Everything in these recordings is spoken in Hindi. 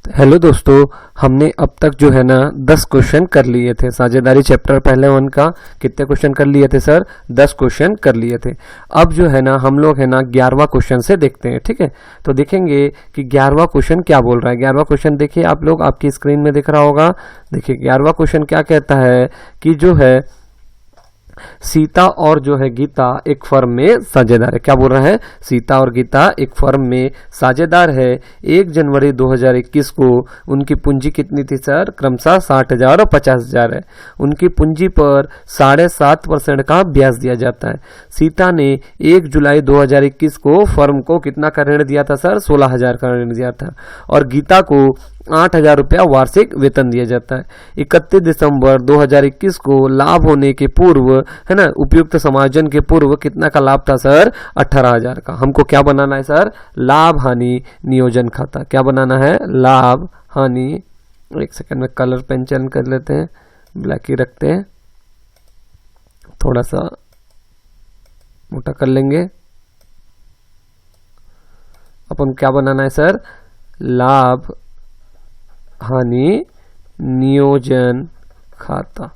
हेलो दोस्तों, हमने अब तक जो है ना 10 क्वेश्चन कर लिए थे। साझेदारी चैप्टर पहले 1 का कितने क्वेश्चन कर लिए थे सर? 10 क्वेश्चन कर लिए थे। अब जो है ना हम लोग है ना 11वां क्वेश्चन से देखते हैं। ठीक है, तो देखेंगे कि 11वां क्वेश्चन क्या बोल रहा है। 11वां क्वेश्चन देखिए, आप लोग आपकी स्क्रीन में दिख रहा होगा। देखिए 11वां क्वेश्चन क्या कहता है कि जो है सीता और जो है गीता एक फर्म में साझेदार है। क्या बोल रहा है? सीता और गीता एक फर्म में साझेदार है। 1 जनवरी 2021 को उनकी पूंजी कितनी थी सर? क्रमशः 60,000 और 50,000 है। उनकी पूंजी पर 7.5% का ब्याज दिया जाता है। सीता ने 1 जुलाई 2021 को फर्म को कितना का ऋण दिया था सर? 16,000 का ऋण दिया था। और गीता को 8,000 रुपया वार्षिक वेतन दिया जाता है। 31 दिसंबर 2021 को लाभ होने के पूर्व है ना, उपयुक्त समायोजन के पूर्व कितना का लाभ था सर? 18,000 का। हमको क्या बनाना है सर? लाभ हानि नियोजन खाता। क्या बनाना है? लाभ हानि। एक सेकंड में कलर पेन चयन कर लेते हैं, ब्लैक ही रखते हैं, थोड़ा सा मोटा कर लेंगे। अपन क्या बनाना है सर? लाभ हानि नियोजन खाता।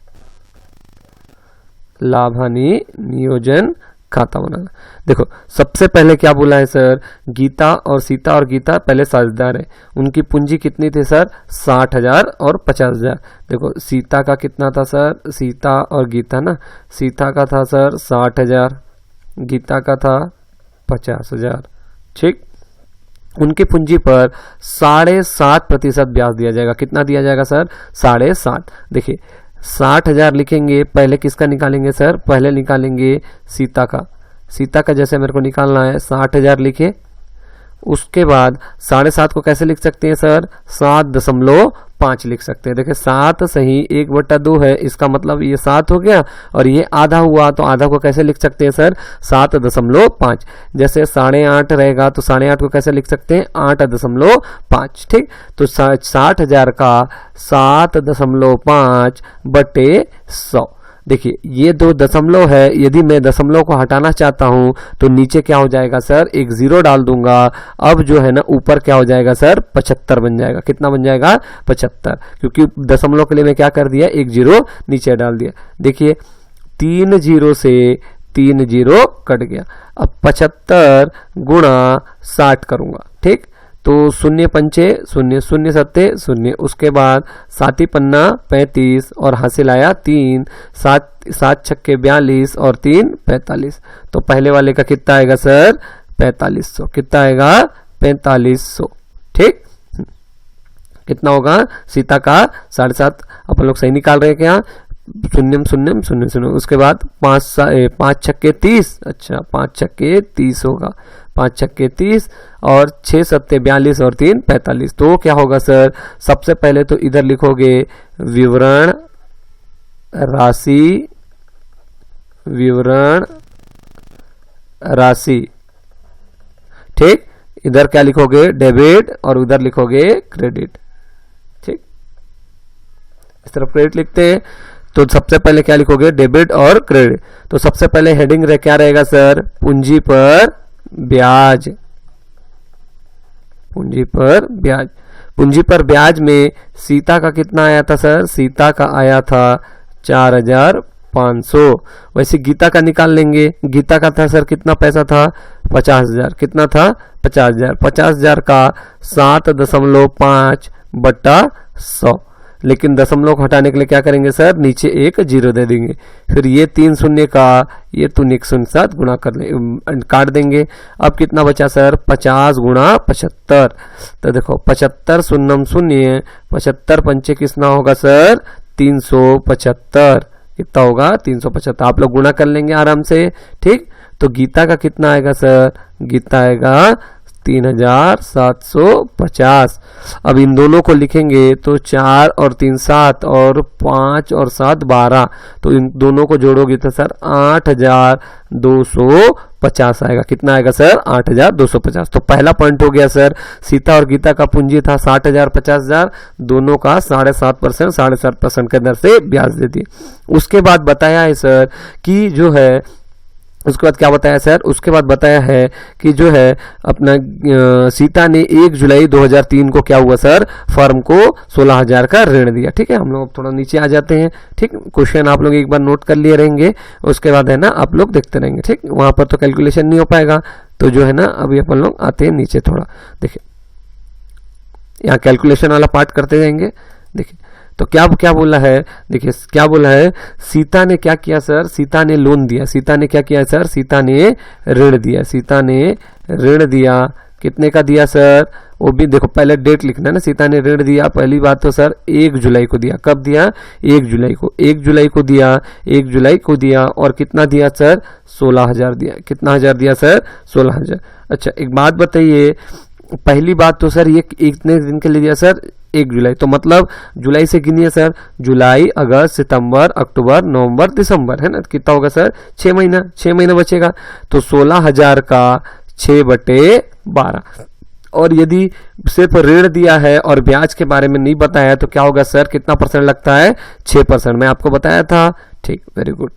लाभ हानि नियोजन खाता बनाना। देखो सबसे पहले क्या बोला है सर? गीता और गीता पहले साझेदार है। उनकी पूंजी कितनी थी सर? 60,000 और 50,000। देखो सीता का कितना था सर? सीता और गीता ना, सीता का था सर 60,000, गीता का था 50,000। ठीक, उनकी पूंजी पर 7.5% ब्याज दिया जाएगा। कितना दिया जाएगा सर? 7.5। देखिए 60,000 लिखेंगे, पहले किसका निकालेंगे सर? पहले निकालेंगे सीता का। सीता का जैसे मेरे को निकालना है 60,000 लिखे। उसके बाद 7.5 को कैसे लिख सकते हैं सर? 7.5 लिख सकते हैं। देखिए 7 सही 1/2 है, इसका मतलब ये 7 हो गया और ये आधा हुआ, तो आधा को कैसे लिख सकते हैं सर? 7.5। जैसे 8.5 रहेगा तो 8.5 को कैसे लिख सकते हैं? 8.5। ठीक, तो 60,000 का 7.5 बटे 100। देखिए ये 2 दशमलव है, यदि मैं दशमलव को हटाना चाहता हूं तो नीचे क्या हो जाएगा सर? एक 0 डाल दूंगा। अब जो है ना ऊपर क्या हो जाएगा सर? 75 बन जाएगा। कितना बन जाएगा? 75, क्योंकि दशमलव के लिए मैं क्या कर दिया? एक 0 नीचे डाल दिया। देखिए 3 0 से 3 0 कट गया। अब 75 गुणा 60 करूंगा। ठीक, तो 0 पंचे 0, 0 सत्ते 0, उसके बाद 7 पन्ना 35 और हासिल आया 3, 7 छक्के 42 और 3 45। तो पहले वाले का कितना आएगा सर? 4500। कितना आएगा? 4500। ठीक, कितना होगा? सीता का 7.5 अपन लोग सही निकाल रहे हैं क्या? 0 0 0 0। उसके बाद 5 छक्के 30। अच्छा 5 छक्के 30 होगा, 5 छक्के 30 और 6 सत्ते 42 और 3 45। तो क्या होगा सर? सबसे पहले तो इधर लिखोगे विवरण राशि, विवरण राशि। ठीक, इधर क्या लिखोगे? डेबिट और उधर लिखोगे क्रेडिट। ठीक, इस तरफ क्रेडिट लिखते हैं तो सबसे पहले क्या लिखोगे? डेबिट और क्रेडिट। तो सबसे पहले हेडिंग क्या रहेगा सर? पूंजी पर ब्याज। पूंजी पर ब्याज। पूंजी पर ब्याज में सीता का कितना आया था सर? सीता का आया था 4,500। वैसे गीता का निकाल लेंगे। गीता का था सर कितना पैसा था? 50,000। कितना था? 50,000। 50,000 का 7.5 बटा 100। लेकिन दशमलव को हटाने के लिए क्या करेंगे सर? नीचे एक 0 दे देंगे। फिर ये 3 शून्य का ये 1 शून्य साथ गुणा कर ले, काट देंगे। अब कितना बचा सर? 50 गुणा 75। तो देखो 75 शून्यम 0, 75 पंचे कितना होगा सर? 375। कितना होगा? 375। आप लोग गुणा कर लेंगे आराम से। ठीक, तो गीता का कितना आएगा सर? गीता आएगा 3,750। अब इन दोनों को लिखेंगे तो 4 और 3 7 और 5 और 7 12। तो इन दोनों को जोड़ोगे तो सर 8,250 आएगा। कितना आएगा सर? 8,250। तो पहला पॉइंट हो गया सर, सीता और गीता का पूंजी था 60,000 50,000, दोनों का 7.5%, 7.5% के अंदर से ब्याज दे दिए। उसके बाद बताया है सर कि जो है उसके बाद क्या बताया सर, उसके बाद बताया है कि जो है अपना सीता ने 1 जुलाई 2003 को क्या हुआ सर, फर्म को 16,000 का ऋण दिया। ठीक है, हम लोग थोड़ा नीचे आ जाते हैं। ठीक, क्वेश्चन आप लोग एक बार नोट कर लिए रहेंगे, उसके बाद है ना आप लोग देखते रहेंगे। ठीक, वहां पर तो कैलकुलेशन नहीं हो पाएगा, तो जो है ना अभी अपन लोग आते हैं नीचे थोड़ा। देखिए यहाँ कैलकुलेशन वाला पार्ट करते जाएंगे। देखिए तो क्या क्या बोला है, देखिए क्या बोला है, सीता ने क्या किया सर, सीता ने लोन दिया। सीता ने क्या किया सर, सीता ने ऋण दिया। सीता ने ऋण दिया, कितने का दिया सर, वो भी देखो पहले डेट लिखना है ना। सीता ने ऋण दिया, पहली बात तो सर 1 जुलाई को दिया। कब दिया, 1 जुलाई को। 1 जुलाई को दिया, 1 जुलाई को दिया, और कितना दिया सर, 16,000 दिया। कितना हजार दिया सर, 16,000। अच्छा एक बात बताइए, पहली बात तो सर ये कितने दिन के लिए दिया सर, 1 जुलाई, तो मतलब जुलाई से गिनिए सर, जुलाई अगस्त सितंबर अक्टूबर नवंबर दिसंबर, है ना, कितना होगा सर, 6 महीना। 6 महीना बचेगा, तो 16,000 का 6/12। और यदि सिर्फ ऋण दिया है और ब्याज के बारे में नहीं बताया तो क्या होगा सर, कितना परसेंट लगता है, 6%। मैं आपको बताया था। ठीक, वेरी गुड।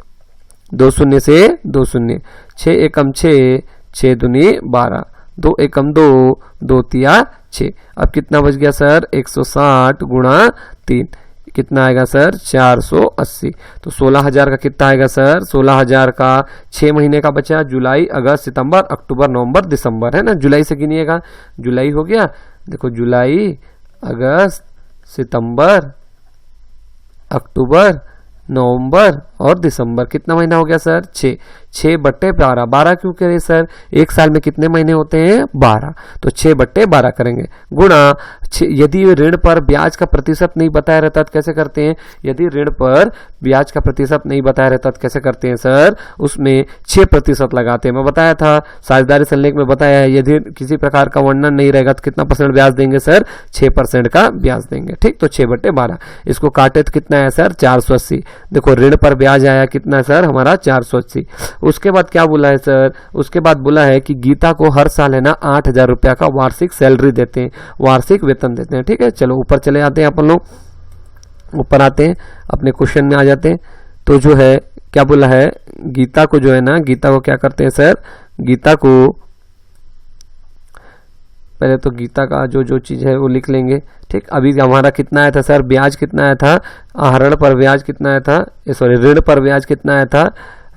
2 शून्य से 2 शून्य, 6 एकम 6, 6 दूनी 12, 2 एकम 2, 2 तिया 6। अब कितना बच गया सर, 160 गुणा 3, कितना आएगा सर, 480। तो 16,000 का कितना आएगा सर, 16,000 का 6 महीने का बचा, जुलाई अगस्त सितंबर अक्टूबर नवंबर दिसंबर, है ना। जुलाई से गिनिएगा, जुलाई हो गया, देखो जुलाई अगस्त सितंबर अक्टूबर नवंबर और दिसंबर, कितना महीना हो गया सर, 6। 6/12, 12 क्यों करें सर, एक साल में कितने महीने होते हैं, 12, तो 6/12 करेंगे, गुणा यदि ऋण पर ब्याज का प्रतिशत नहीं बताया रहता तो कैसे करते हैं, यदि ऋण पर ब्याज का प्रतिशत नहीं बताया रहता तो कैसे करते हैं सर, उसमें 6% लगाते हैं। मैं बताया था, साझेदारी संलेख में बताया है, यदि किसी प्रकार का वर्णन नहीं रहेगा तो कितना परसेंट ब्याज देंगे सर, 6% का ब्याज देंगे। ठीक, तो 6/12, इसको काटे तो कितना है सर, 480। देखो ऋण पर ब्याज आया कितना सर, हमारा 480। उसके बाद क्या बोला है सर, उसके बाद बोला है कि गीता को हर साल है ना 8,000 रुपया का वार्षिक सैलरी देते हैं, वार्षिक वेतन देते हैं। ठीक है, चलो ऊपर चले जाते हैं अपन लोग, ऊपर आते हैं अपने क्वेश्चन में आ जाते हैं। तो जो है क्या बोला है, गीता को जो है ना, गीता को क्या करते हैं सर, गीता को पहले तो गीता का जो जो चीज है वो लिख लेंगे। ठीक, अभी हमारा कितना आया था सर, ब्याज कितना आया था, आहरण पर ब्याज कितना आया था, सॉरी ऋण पर ब्याज कितना आया था,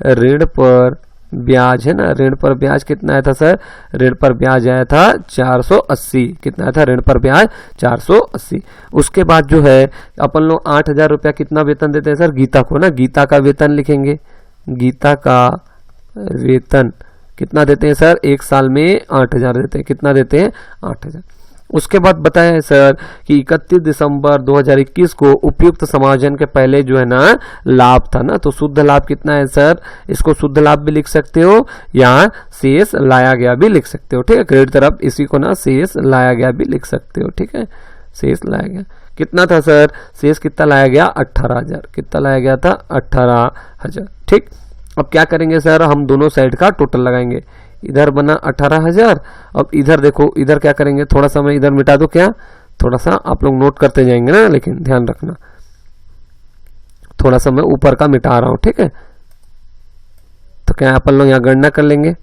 ऋण पर ब्याज है ना, ऋण पर ब्याज कितना आया था सर, ऋण पर ब्याज आया था 480। कितना आया था, ऋण पर ब्याज 480। उसके बाद जो है अपन लोग 8,000 रुपया कितना वेतन देते हैं सर, गीता को ना, गीता का वेतन लिखेंगे, गीता का वेतन कितना देते हैं सर, एक साल में 8,000 देते हैं। कितना देते हैं, 8,000। उसके बाद बताया है सर कि 31 दिसंबर 2021 को उपयुक्त समायोजन के पहले जो है ना लाभ था ना, तो शुद्ध लाभ कितना है सर, इसको शुद्ध लाभ भी लिख सकते हो या शेष लाया गया भी लिख सकते हो। ठीक है, क्रेडिट तरफ इसी को ना शेष लाया गया भी लिख सकते हो। ठीक है, शेष लाया गया कितना था सर, शेष कितना लाया गया, 18,000। कितना लाया गया था, 18,000। ठीक, अब क्या करेंगे सर, हम दोनों साइड का टोटल लगाएंगे। इधर बना 18,000, अब इधर देखो, इधर क्या करेंगे, थोड़ा सा मैं इधर मिटा दूं क्या, थोड़ा सा आप लोग नोट करते जाएंगे ना, लेकिन ध्यान रखना थोड़ा सा मैं ऊपर का मिटा रहा हूं। ठीक है, तो क्या अपन लोग यहां गणना कर लेंगे।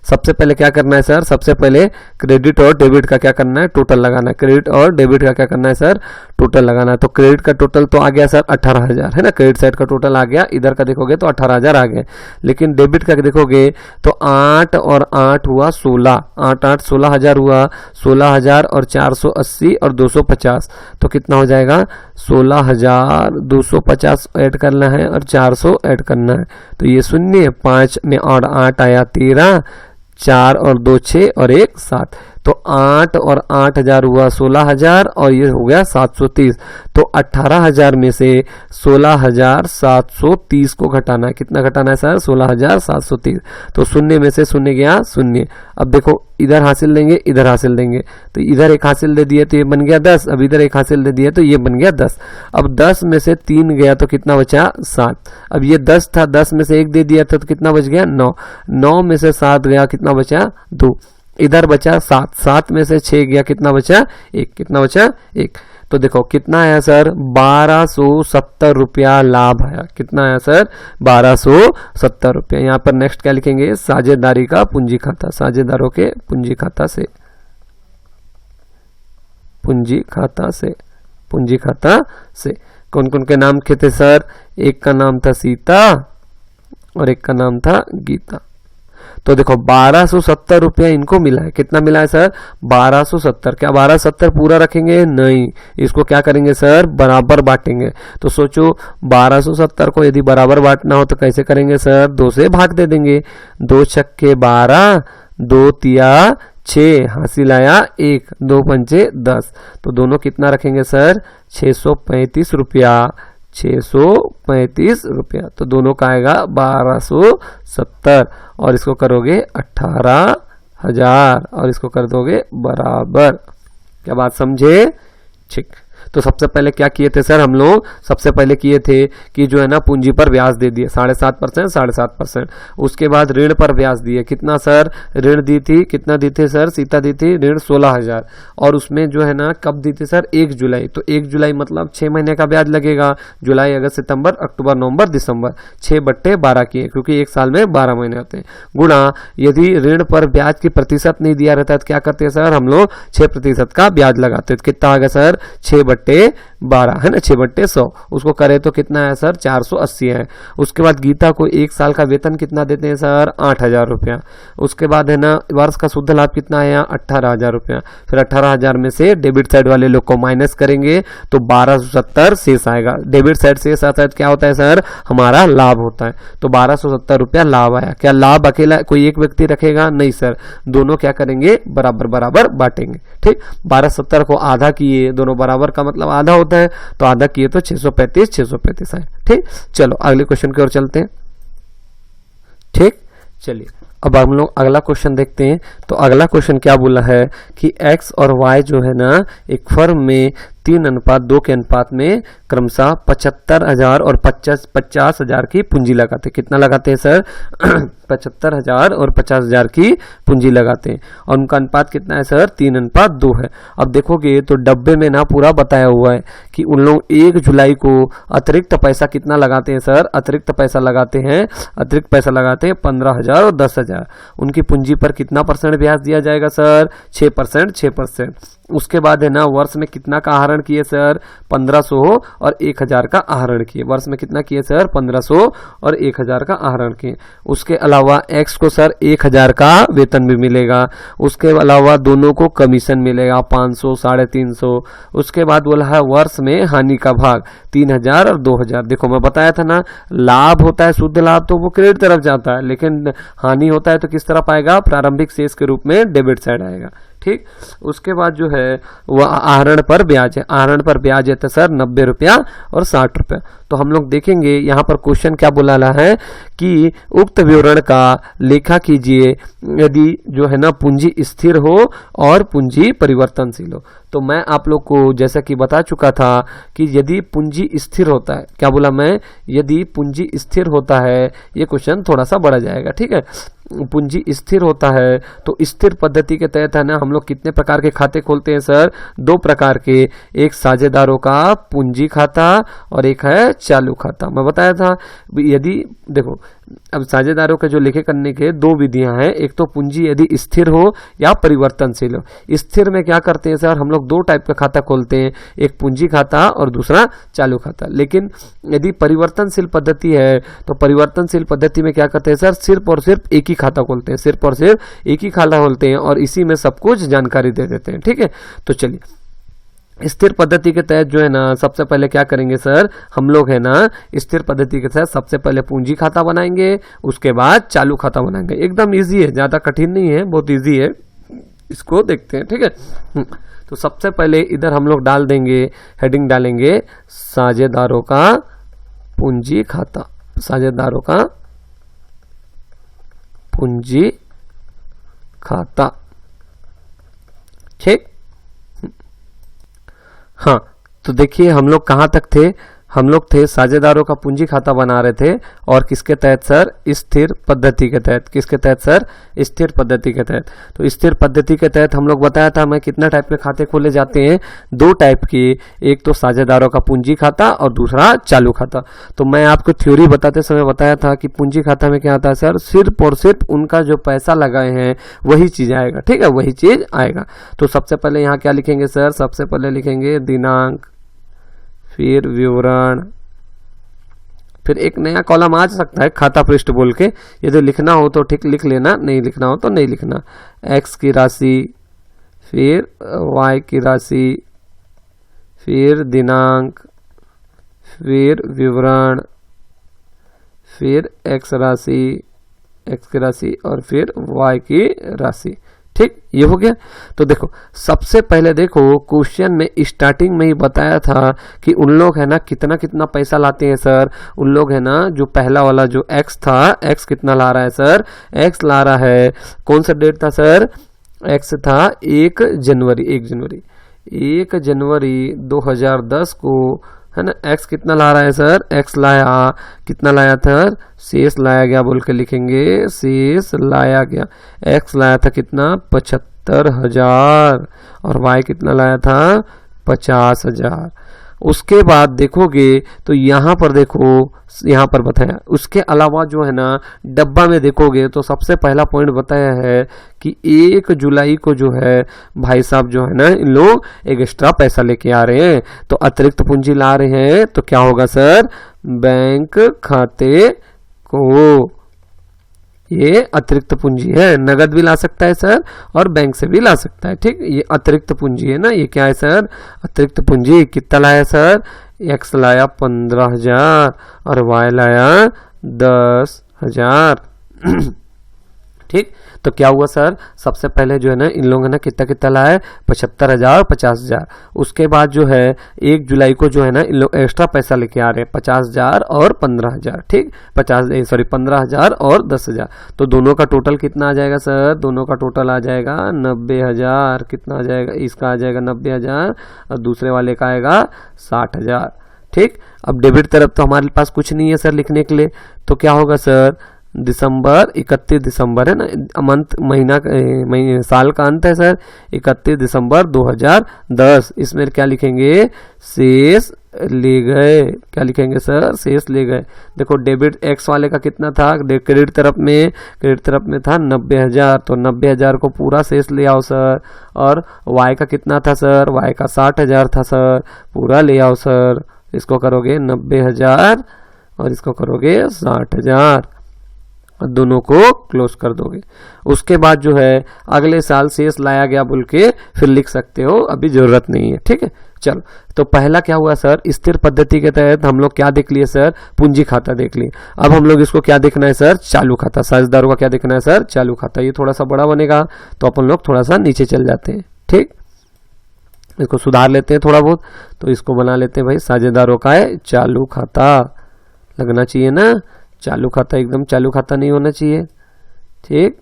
सबसे पहले क्या करना है सर, सबसे पहले क्रेडिट और डेबिट का क्या करना है, टोटल लगाना है। क्रेडिट और डेबिट का क्या करना है सर, टोटल लगाना है। तो क्रेडिट का टोटल तो आ गया सर 18,000, है ना, क्रेडिट साइड का टोटल आ गया, इधर का देखोगे तो 18,000 आ गए। लेकिन डेबिट का देखोगे तो 8 और 8 हुआ 16, 8 8 16,000 हुआ, 16,000 और 480 और 250, तो कितना हो जाएगा, 16,250 ऐड करना है और 400 ऐड करना है। तो ये शून्य, 5 में और 8 आया 13, 4 और 2 6 और 1 7, तो 8 और 8,000 हुआ 16,000 और ये हो गया 730। तो 18,000 में से 16,730 को घटाना है। कितना घटाना है सर, 16,730। तो शून्य में से शून्य गया शून्य। अब देखो इधर हासिल देंगे, इधर हासिल देंगे, तो इधर एक हासिल दे दिए तो ये बन गया 10, अब इधर एक हासिल दे दिए तो ये बन गया 10। अब 10 में से 3 गया तो कितना बचा, 7। अब ये 10 था, 10 में से 1 दे दिया था तो कितना बच गया, 9। 9 में से 7 गया, कितना बचा, 2। इधर बचा 7, 7 में से 6 गया, कितना बचा, 1। कितना बचा, 1। तो देखो कितना आया सर, 1270 रुपया लाभ आया। कितना आया सर, 1270 रुपया। यहाँ पर नेक्स्ट क्या लिखेंगे, साझेदारी का पूंजी खाता, साझेदारों के पूंजी खाता से, पूंजी खाता से, पूंजी खाता से कौन कौन के नाम के थे सर, एक का नाम था सीता और एक का नाम था गीता। तो देखो 1270 रुपया इनको मिला है। कितना मिला है सर, 1270। क्या 1270 पूरा रखेंगे, नहीं, इसको क्या करेंगे सर, बराबर बांटेंगे। तो सोचो 1270 को यदि बराबर बांटना हो तो कैसे करेंगे सर, 2 से भाग दे देंगे। 2 छक्के 12, 2 तिया 6, हासिल आया 1, 2 पंचे 10। तो दोनों कितना रखेंगे सर, 635 रुपया, 635 रुपया। तो दोनों का आएगा 1270 और इसको करोगे 18,000 और इसको कर दोगे बराबर। क्या बात समझे, ठीक। तो सबसे पहले क्या किए थे सर हम लोग, सबसे पहले किए थे कि जो है ना पूंजी पर ब्याज दे दिए 7.5%, 7.5%। उसके बाद ऋण पर ब्याज दिए, कितना सर, ऋण दी थी, कितना दी थी सर, सीता दी थी ऋण 16,000 और उसमें जो है ना कब दी थी सर, 1 जुलाई। तो 1 जुलाई मतलब 6 महीने का ब्याज लगेगा, जुलाई अगस्त सितंबर अक्टूबर नवंबर दिसंबर, 6/12 किए क्योंकि एक साल में 12 महीने आते हैं, गुणा यदि ऋण पर ब्याज की प्रतिशत नहीं दिया रहता है तो क्या करते हैं सर, हम लोग 6% का ब्याज लगाते हैं। तो कितना आ गया सर, 6/12 है ना, 6/100। उसको करे तो कितना है सर, 480 है। उसके बाद गीता को 1 साल का वेतन कितना देते हैं सर, 8,000 रुपया। उसके बाद है ना वर्ष का शुद्ध लाभ कितना आया, 18,000 रुपया। फिर 18,000 में से डेबिट साइड वाले लोग को माइनस करेंगे तो 1270 शेष आएगा। डेबिट साइड शेष आता है तो क्या होता है सर, हमारा लाभ होता है। तो 1270 रुपया लाभ आया। क्या लाभ अकेला कोई एक व्यक्ति रखेगा, नहीं सर, दोनों क्या करेंगे, बराबर बराबर बांटेंगे। ठीक, 1270 को आधा किए, दोनों बराबर का मतलब आधा होता है, तो आधा किए तो 635 है। ठीक, चलो अगले क्वेश्चन की ओर चलते हैं। ठीक, चलिए अब हम लोग अगला क्वेश्चन देखते हैं। तो अगला क्वेश्चन क्या बोला है कि x और y जो है ना एक फर्म में 3:2 के अनुपात में क्रमशः 75,000 और 50,000 की पूंजी लगाते। कितना लगाते हैं सर, 75,000 और 50,000 की पूंजी लगाते हैं और उनका अनुपात कितना है सर, 3:2 है। अब देखोगे तो डब्बे में ना पूरा बताया हुआ है कि उन लोग 1 जुलाई को अतिरिक्त पैसा कितना लगाते हैं सर, अतिरिक्त पैसा लगाते हैं 15,000 और 10,000। उनकी पूंजी पर कितना % ब्याज दिया जाएगा सर, 6%। उसके बाद है ना वर्ष में कितना का आहरण किए सर, 1500 और 1,000 का आहरण किए। वर्ष में कितना किए सर, 1500 और 1,000 का आहरण किए। उसके अलावा एक्स को सर 1,000 का वेतन भी मिलेगा। उसके अलावा दोनों को कमीशन मिलेगा 500, 350। उसके बाद बोला है वर्ष में हानि का भाग 3,000 और 2,000। देखो मैं बताया था ना, लाभ होता है शुद्ध लाभ तो वो क्रेडिट तरफ जाता है, लेकिन हानि होता है तो किस तरफ आएगा, प्रारंभिक शेष के रूप में डेबिट साइड आएगा। ठीक, उसके बाद जो है वह आहरण पर ब्याज है। आहरण पर ब्याज है तो सर 90 रुपया और 60 रुपया। तो हम लोग देखेंगे यहाँ पर क्वेश्चन क्या बोला है कि उक्त विवरण का लेखा कीजिए यदि जो है ना पूंजी स्थिर हो और पूंजी परिवर्तनशील हो। तो मैं आप लोग को जैसा कि बता चुका था कि यदि पूंजी स्थिर होता है, क्या बोला मैं, यदि पूंजी स्थिर होता है, ये क्वेश्चन थोड़ा सा बढ़ जाएगा। ठीक है, पूंजी स्थिर होता है तो स्थिर पद्धति के तहत है ना हम लोग कितने प्रकार के खाते खोलते हैं सर, 2 प्रकार के, एक साझेदारों का पूंजी खाता और एक है चालू खाता। मैं बताया था यदि देखो अब साझेदारों के जो लेखे करने के 2 विधियां हैं, एक तो पूंजी यदि स्थिर हो या परिवर्तनशील हो। स्थिर में क्या करते हैं सर, हम लोग 2 टाइप का खाता खोलते हैं, एक पूंजी खाता और दूसरा चालू खाता। लेकिन यदि परिवर्तनशील पद्धति है तो परिवर्तनशील पद्धति में क्या करते हैं सर, सिर्फ और सिर्फ एक ही खाता खोलते हैं, सिर्फ और सिर्फ एक ही खाता खोलते हैं और इसी में सब कुछ जानकारी दे देते हैं। ठीक है, तो चलिए स्थिर पद्धति के तहत जो है ना सबसे पहले क्या करेंगे सर, हम लोग है ना स्थिर पद्धति के तहत सबसे पहले पूंजी खाता बनाएंगे, उसके बाद चालू खाता बनाएंगे। एकदम इजी है, ज्यादा कठिन नहीं है, बहुत इजी है, इसको देखते हैं। ठीक है, तो सबसे पहले इधर हम लोग डाल देंगे, हेडिंग डालेंगे साझेदारों का पूंजी खाता, साझेदारों का पूंजी खाता। ठीक, हाँ तो देखिए हम लोग कहाँ तक थे, हम लोग थे साझेदारों का पूंजी खाता बना रहे थे, और किसके तहत सर? स्थिर पद्धति के तहत। किसके तहत सर? स्थिर पद्धति के तहत। तो स्थिर पद्धति के तहत हम लोग बताया था हमें कितना टाइप के खाते खोले जाते हैं? 2 टाइप के, एक तो साझेदारों का पूंजी खाता और दूसरा चालू खाता। तो मैं आपको थ्योरी बताते समय बताया था कि पूंजी खाता में क्या आता है सर? सिर्फ और सिर्फ उनका जो पैसा लगाए हैं वही चीज आएगा, ठीक है, वही चीज आएगा। तो सबसे पहले यहाँ क्या लिखेंगे सर? सबसे पहले लिखेंगे दिनांक, फिर विवरण, फिर एक नया कॉलम आ सकता है खाता पृष्ठ बोल के, यदि लिखना हो तो ठीक लिख लेना, नहीं लिखना हो तो नहीं लिखना। एक्स की राशि, फिर वाई की राशि, फिर दिनांक, फिर विवरण, फिर एक्स की राशि और फिर वाई की राशि। ठीक, ये हो गया। तो देखो सबसे पहले देखो क्वेश्चन में स्टार्टिंग में ही बताया था कि उन लोग है ना कितना कितना पैसा लाते हैं सर। उन लोग है ना जो पहला वाला जो एक्स था, एक्स कितना ला रहा है सर? एक्स ला रहा है, कौन सा डेट था सर? एक्स था 1 जनवरी 2010 को, है ना। एक्स कितना ला रहा है सर? एक्स लाया, कितना लाया था? शेष लाया गया बोल के लिखेंगे, शेष लाया गया। एक्स लाया था कितना? 75,000, और वाई कितना लाया था? 50,000। उसके बाद देखोगे तो यहाँ पर देखो, यहाँ पर बताया, उसके अलावा जो है ना डब्बा में देखोगे तो सबसे पहला पॉइंट बताया है कि 1 जुलाई को जो है भाई साहब जो है ना इन लोग एक एक्स्ट्रा पैसा लेके आ रहे हैं, तो अतिरिक्त पूंजी ला रहे हैं। तो क्या होगा सर? बैंक खाते को, ये अतिरिक्त पूंजी है। नगद भी ला सकता है सर और बैंक से भी ला सकता है, ठीक। ये अतिरिक्त पूंजी है ना, ये क्या है सर? अतिरिक्त पूंजी। कितना लाया सर? एक्स लाया 15,000 और वाई लाया 10,000। ठीक, तो क्या हुआ सर? सबसे पहले जो है ना इन लोगों ने कितना कितना लाया? 75,000 और 50,000। उसके बाद जो है 1 जुलाई को जो है ना इन लोग एक्स्ट्रा पैसा लेके आ रहे हैं 50,000 और 15,000। ठीक, 15,000 और 10,000। तो दोनों का टोटल कितना आ जाएगा सर? दोनों का टोटल आ जाएगा 90,000। कितना आ जाएगा? इसका आ जाएगा 90,000 और दूसरे वाले का आएगा 60,000। ठीक, अब डेबिट तरफ तो हमारे पास कुछ नहीं है सर लिखने के लिए, तो क्या होगा सर? दिसंबर, 31 दिसंबर है ना, मंथ महीना साल का अंत है सर, 31 दिसंबर 2010। इसमें क्या लिखेंगे? शेष ले गए। क्या लिखेंगे सर? शेष ले गए। देखो डेबिट एक्स वाले का कितना था? क्रेडिट तरफ में था 90,000, तो 90,000 को पूरा शेष ले आओ सर। और वाई का कितना था सर? वाई का 60,000 था सर, पूरा ले आओ सर। इसको करोगे 90,000 और इसको करोगे 60,000, दोनों को क्लोज कर दोगे। उसके बाद जो है अगले साल शेष लाया गया बोल के फिर लिख सकते हो, अभी जरूरत नहीं है। ठीक है, चलो। तो पहला क्या हुआ सर? स्थिर पद्धति के तहत हम लोग क्या देख लिए सर? पूंजी खाता देख लिए। अब हम लोग इसको क्या देखना है सर? चालू खाता। साझेदारों का क्या देखना है सर? चालू खाता। ये थोड़ा सा बड़ा बनेगा तो अपन लोग थोड़ा सा नीचे चल जाते हैं। ठीक, इसको सुधार लेते हैं थोड़ा बहुत, तो इसको बना लेते हैं भाई साझेदारों का है चालू खाता। लगना चाहिए ना चालू खाता, एकदम चालू खाता नहीं होना चाहिए। ठीक,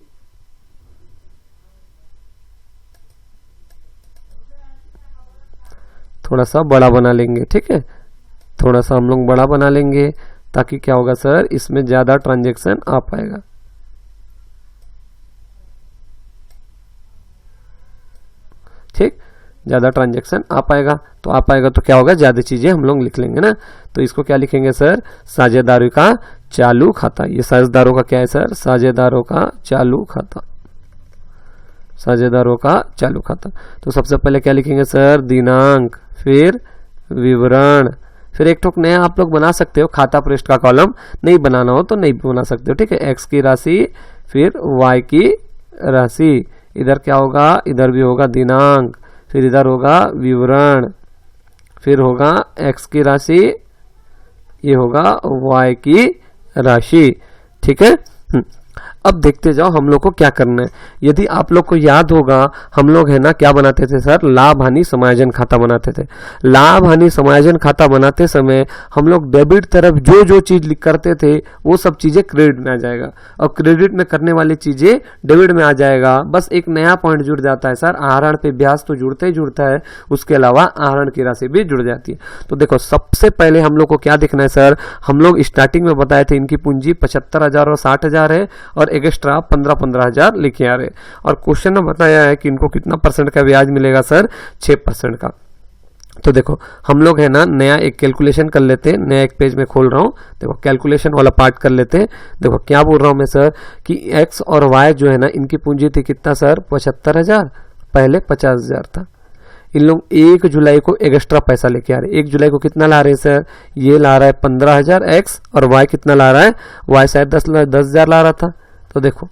थोड़ा सा बड़ा बना लेंगे। ठीक है, थोड़ा सा हम लोग बड़ा बना लेंगे ताकि क्या होगा सर? इसमें ज्यादा ट्रांजैक्शन आ पाएगा। ठीक, ज्यादा ट्रांजैक्शन आ पाएगा, तो क्या होगा? ज्यादा चीजें हम लोग लिख लेंगे ना। तो इसको क्या लिखेंगे सर? साझेदारों का चालू खाता। ये साझेदारों का क्या है सर? साझेदारों का चालू खाता। साझेदारों का चालू खाता। तो सबसे पहले क्या लिखेंगे सर? दिनांक, फिर विवरण, फिर एक ठोक नया आप लोग बना सकते हो खाता पृष्ठ का कॉलम। नहीं बनाना हो तो नहीं बना सकते हो। ठीक है, एक्स की राशि, फिर वाई की राशि। इधर क्या होगा? इधर भी होगा दिनांक, फिर इधर होगा विवरण, फिर होगा एक्स की राशि, ये होगा वाई की राशि। ठीक है, अब देखते जाओ हम लोग को क्या करना है। यदि आप लोग को याद होगा हम लोग है ना क्या बनाते थे सर, लाभ हानि समायोजन खाता बनाते थे। लाभ हानि समायोजन खाता बनाते समय हम लोग डेबिट तरफ जो जो चीज करते थे वो सब चीजें क्रेडिट में आ जाएगा और क्रेडिट में करने वाली चीजें डेबिट में आ जाएगा। बस एक नया पॉइंट जुड़ जाता है सर, आहरण पे ब्याज तो जुड़ते ही जुड़ता है, उसके अलावा आहरण की राशि भी जुड़ जाती है। तो देखो सबसे पहले हम लोग को क्या देखना है सर, हम लोग स्टार्टिंग में बताए थे इनकी पूंजी 75,000 और 60,000 है और एक्स्ट्रा 15,000 लेके आ रहे। और क्वेश्चन में बताया है कि इनको कितना परसेंट का ब्याज मिलेगा सर, 6% का। तो देखो हम लोग है ना नया एक कैलकुलेशन कर लेते हैं, नया एक पेज में खोल रहा हूं, देखो कैलकुलेशन वाला पार्ट कर लेते हैं। देखो क्या बोल रहा हूं मैं सर कि x और y जो है ना इनकी पूंजी थी कितना सर, 75,000, पहले 50,000 था। इन लोग 1 जुलाई को एक्स्ट्रा पैसा लेके आ रहे हैं। 1 जुलाई को कितना ला रहे हैं सर, ये ला रहा है 15,000 x और y कितना ला रहा है, y शायद 10,000 ला रहा था। तो देखो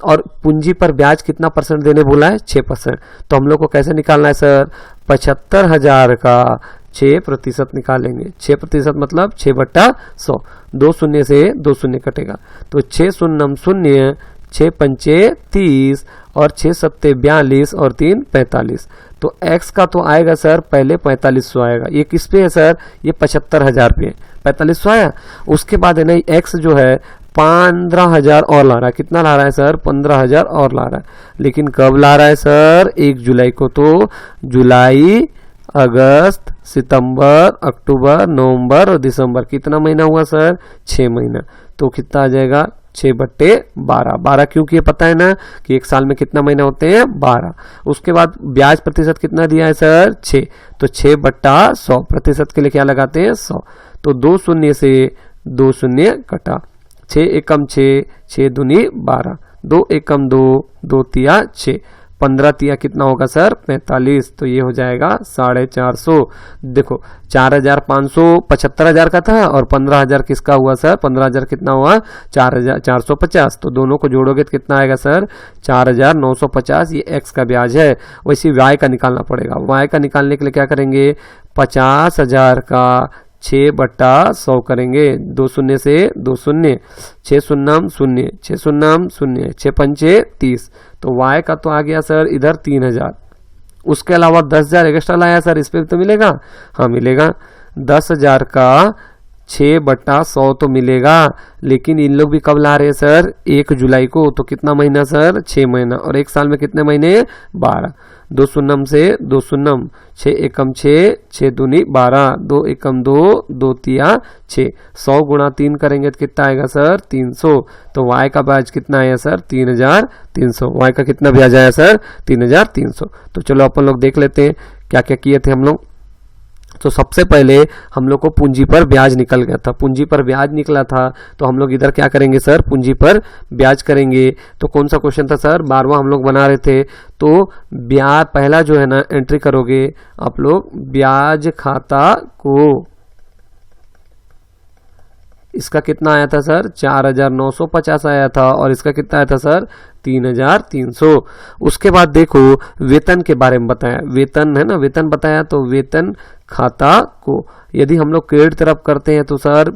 और पूंजी पर ब्याज कितना परसेंट देने बोला है, 6%। तो हम लोग को कैसे निकालना है सर, 75,000 का 6% निकालेंगे। 6% मतलब 6/100, 2 शून्य से 2 शून्य कटेगा तो 6 शून्य 0, 6 पंचे 30 और 6 सत्ते 42 और 3 45। तो x का तो आएगा सर पहले 4500 आएगा। ये किस पे है सर, ये 75,000 पे 4500 आया। उसके बाद है ना x जो है 15,000 और ला रहा है। कितना ला रहा है सर, 15,000 और ला रहा है। लेकिन कब ला रहा है सर, 1 जुलाई को। तो जुलाई, अगस्त, सितंबर, अक्टूबर, नवंबर और दिसंबर, कितना महीना हुआ सर, 6 महीना। तो कितना आ जाएगा 6/12। 12 क्योंकि ये पता है ना कि एक साल में कितना महीना होते हैं, 12। उसके बाद ब्याज प्रतिशत कितना दिया है सर, 6। तो 6/100 प्रतिशत के लिए क्या लगाते हैं, 100। तो 2 शून्य से 2 शून्य कटा, 6 एकम 6, 6 दूनी 12, 2 एकम 2, 2 तिया 6, 15 तिया कितना होगा सर, 45। तो ये हो जाएगा 450। देखो 4,500 75,000 का था और 15,000 किसका हुआ सर, 15,000 कितना हुआ, 4,450। तो दोनों को जोड़ोगे तो कितना आएगा सर, 4,950। ये x का ब्याज है। वैसे y का निकालना पड़ेगा। y का निकालने के लिए क्या करेंगे, 50,000 का 6/100 करेंगे, 2 शून्य से 2 शून्य, 6 शून्यम 0, 6 शून्यम 0, 6 पंचे 30। तो y का तो आ गया सर इधर 3,000। उसके अलावा 10,000 एक्स्ट्रा लाया सर, इस पे तो मिलेगा, हाँ मिलेगा। 10,000 का 6/100 तो मिलेगा। लेकिन इन लोग भी कब ला रहे हैं सर, 1 जुलाई को। तो कितना महीना सर, 6 महीना। और एक साल में कितने महीने, 12। 2 शून्यम से 2 शून्यम, 6 एकम 6, 6 दूनी 12, 2 एकम 2, 2 तिया 6। 100 गुणा 3 करेंगे तो कितना आएगा सर, 300। तो y का ब्याज कितना आया सर, 3,300। y का कितना ब्याज आया सर, 3,300। तो चलो अपन लोग देख लेते हैं क्या क्या किए थे हम लोग। तो सबसे पहले हम लोग को पूंजी पर ब्याज निकल गया था। पूंजी पर ब्याज निकला था तो हम लोग इधर क्या करेंगे सर, पूंजी पर ब्याज करेंगे। तो कौन सा क्वेश्चन था सर, 12वां हम लोग बना रहे थे। तो ब्याज पहला जो है ना एंट्री करोगे आप लोग, ब्याज खाता को, इसका कितना आया था सर, 4,950 आया था और इसका कितना आया था सर, 3,300। उसके बाद देखो वेतन के बारे में बताया, वेतन है ना, वेतन बताया। तो वेतन खाता को यदि हम लोग क्रेडिट तरफ करते हैं तो सर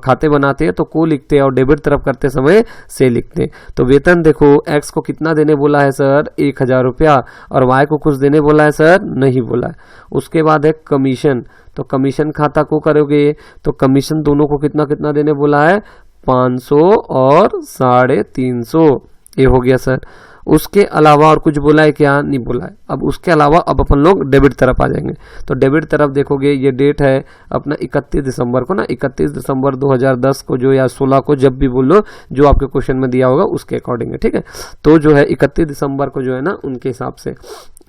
खाते बनाते हैं तो को लिखते हैं और डेबिट तरफ करते समय से लिखते हैं। तो वेतन देखो x को कितना देने बोला है सर, 1,000 रुपया और y को कुछ देने बोला है सर, नहीं बोला है। उसके बाद है कमीशन। तो कमीशन खाता को करोगे तो कमीशन दोनों को कितना कितना देने बोला है, 500 और 350। ये हो गया सर। उसके अलावा और कुछ बोला है क्या, नहीं बोला है। अब उसके अलावा अब अपन लोग डेबिट तरफ आ जाएंगे। तो डेबिट तरफ देखोगे ये डेट है अपना 31 दिसंबर को ना, 31 दिसंबर 2010 को जो या 16 को, जब भी बोलो जो आपके क्वेश्चन में दिया होगा उसके अकॉर्डिंग है, ठीक है। तो जो है 31 दिसंबर को जो है ना उनके हिसाब से।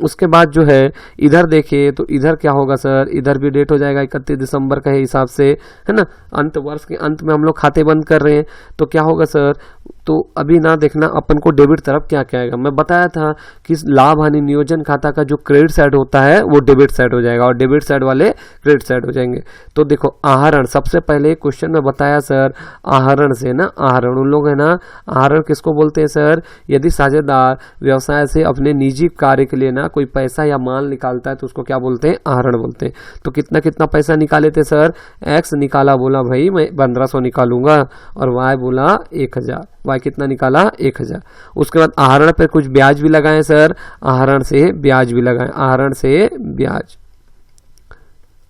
उसके बाद जो है इधर देखिए तो इधर क्या होगा सर, इधर भी डेट हो जाएगा 31 दिसंबर का हिसाब से, है ना। अंत वर्ष के अंत में हम लोग खाते बंद कर रहे हैं तो क्या होगा सर, तो अभी ना देखना अपन को डेबिट तरफ क्या क्या आएगा। मैं बताया था कि लाभ हानि नियोजन खाता का जो क्रेडिट साइड होता है वो डेबिट साइड हो जाएगा और डेबिट साइड वाले क्रेडिट साइड हो जाएंगे। तो देखो आहरण, सबसे पहले क्वेश्चन में बताया सर आहरण से ना, आहरण उन लोग है ना, आहरण किसको बोलते हैं सर, यदि साझेदार व्यवसाय से अपने निजी कार्य के लिए ना ना कोई पैसा या माल निकालता है तो उसको क्या बोलते हैं, आहरण बोलते हैं। तो कितना कितना पैसा निकाले थे सर, एक्स निकाला, बोला भाई मैं 1500 निकालूंगा, और वाई बोला 1000, वाई कितना निकाला 1000। उसके बाद आहरण पे कुछ ब्याज भी लगाए सर, आहरण से ब्याज भी लगाए, आहरण से ब्याज,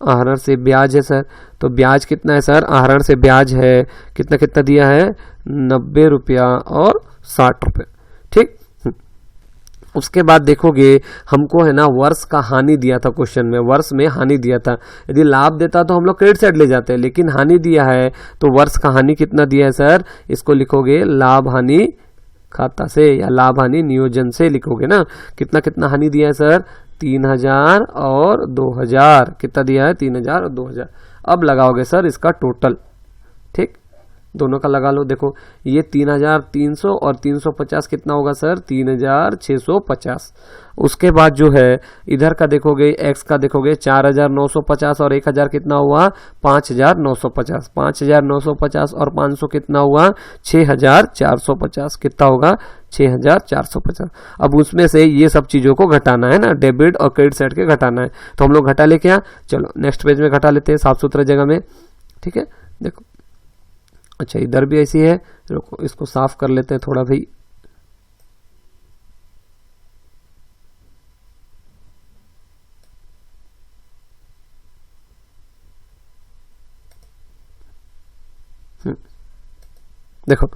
आहरण से ब्याज है सर। तो ब्याज कितना है सर, आहरण से ब्याज है कितना कितना दिया है, 90 रुपया और 60 रुपये, ठीक। उसके बाद देखोगे हमको है ना वर्ष का हानि दिया था क्वेश्चन में, वर्ष में हानि दिया था। यदि लाभ देता तो हम लोग क्रेडिट साइड ले जाते हैं, लेकिन हानि दिया है तो वर्ष का हानि कितना दिया है सर, इसको लिखोगे लाभ हानि खाता से या लाभ हानि नियोजन से लिखोगे ना। कितना कितना हानि दिया है सर, 3000 और 2000, कितना दिया है 3000 और 2000। अब लगाओगे सर इसका टोटल, ठीक, दोनों का लगा लो। देखो ये 3300 और 350 कितना होगा सर, 3650। उसके बाद जो है इधर का देखोगे, एक्स का देखोगे 4950 और 1000 कितना हुआ 5950, 5950 और 500 कितना हुआ 6450, कितना होगा 6450। अब उसमें से ये सब चीजों को घटाना है ना, डेबिट और क्रेडिट साइड के घटाना है, तो हम लोग घटा ले क्या, चलो नेक्स्ट पेज में घटा लेते हैं साफ सुथरा जगह में, ठीक है। देखो अच्छा इधर भी ऐसी है, रुको इसको साफ कर लेते हैं थोड़ा भाई। देखो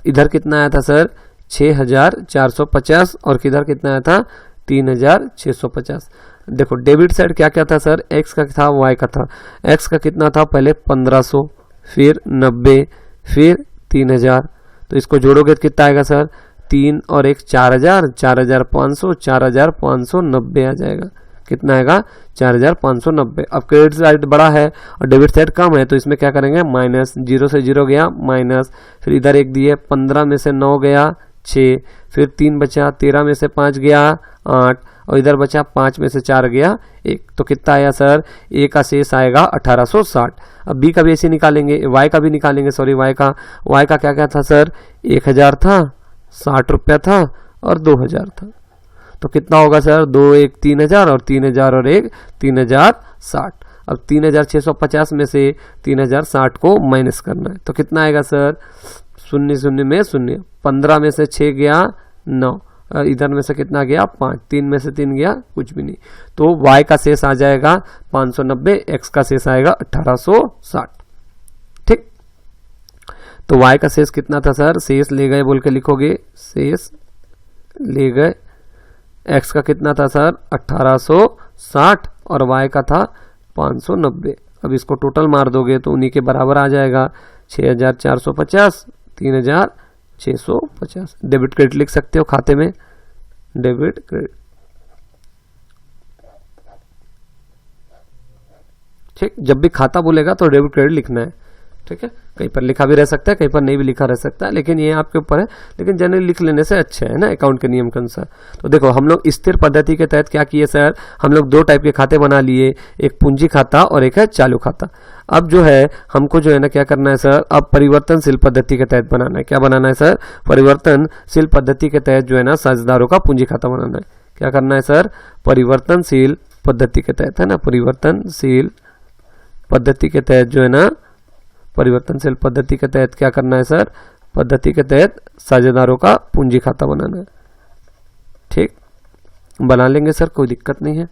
इधर कितना आया था सर 6450 और किधर कितना आया था 3650। देखो डेबिट साइड क्या क्या था सर, एक्स का था वाई का था। एक्स का कितना था, पहले 1500, फिर 90, फिर 3000। तो इसको जोड़ोगे तो कितना आएगा सर, 3 और 1 4000, 4500, 4590 आ जाएगा। कितना आएगा 4590। अब क्रेडिट साइड बड़ा है और डेबिट साइड कम है, तो इसमें क्या करेंगे माइनस, 0 से 0 गया माइनस, फिर इधर 1 दिए, 15 में से 9 गया 6, फिर 3 बचा, 13 में से 5 गया 8, और इधर बचा 5 में से 4 गया 1। तो कितना आया सर, ए का शेष आएगा 1860। अब बी का भी ऐसे निकालेंगे, वाई का भी निकालेंगे, सॉरी वाई का क्या क्या था सर, 1000 था, 60 रुपया था और 2000 था। तो कितना होगा सर, 2 1 3000 और 3000 और 1 3060। अब 3650 में से 3060 को माइनस करना है, तो कितना आएगा सर, 0 0 में 0, 15 में से 6 गया 9, और इधर में से कितना गया 5, 3 में से 3 गया कुछ भी नहीं। तो y का शेष आ जाएगा 590, x का शेष आएगा 1860, ठीक। तो y का शेष कितना था सर, शेष ले गए बोल के लिखोगे, शेष ले गए। x का कितना था सर 1860 और y का था 590। अब इसको टोटल मार दोगे तो उन्हीं के बराबर आ जाएगा, 6450, 3650। डेबिट क्रेडिट लिख सकते हो खाते में, डेबिट क्रेडिट, ठीक। जब भी खाता बोलेगा तो डेबिट क्रेडिट लिखना है, ठीक है। कहीं पर लिखा भी रह सकता है, कहीं पर नहीं भी लिखा रह सकता है, लेकिन ये आपके ऊपर है, लेकिन जनरली लिख लेने से अच्छा है ना अकाउंट के नियम के अनुसार। तो देखो हम लोग स्थिर पद्धति के तहत क्या किए सर, हम लोग 2 टाइप के खाते बना लिए, एक पूंजी खाता और एक है चालू खाता। अब जो है हमको जो है ना क्या करना है सर, अब परिवर्तनशील पद्धति के तहत बनाना है। क्या बनाना है सर, परिवर्तनशील पद्धति के तहत जो है ना साझेदारों का पूंजी खाता बनाना है। क्या करना है सर, परिवर्तनशील पद्धति के तहत, है ना, परिवर्तनशील पद्धति के तहत जो है ना, परिवर्तनशील पद्धति के तहत क्या करना है सर, पद्धति के तहत साझेदारों का पूंजी खाता बनाना है, ठीक। बना लेंगे सर, कोई दिक्कत नहीं है,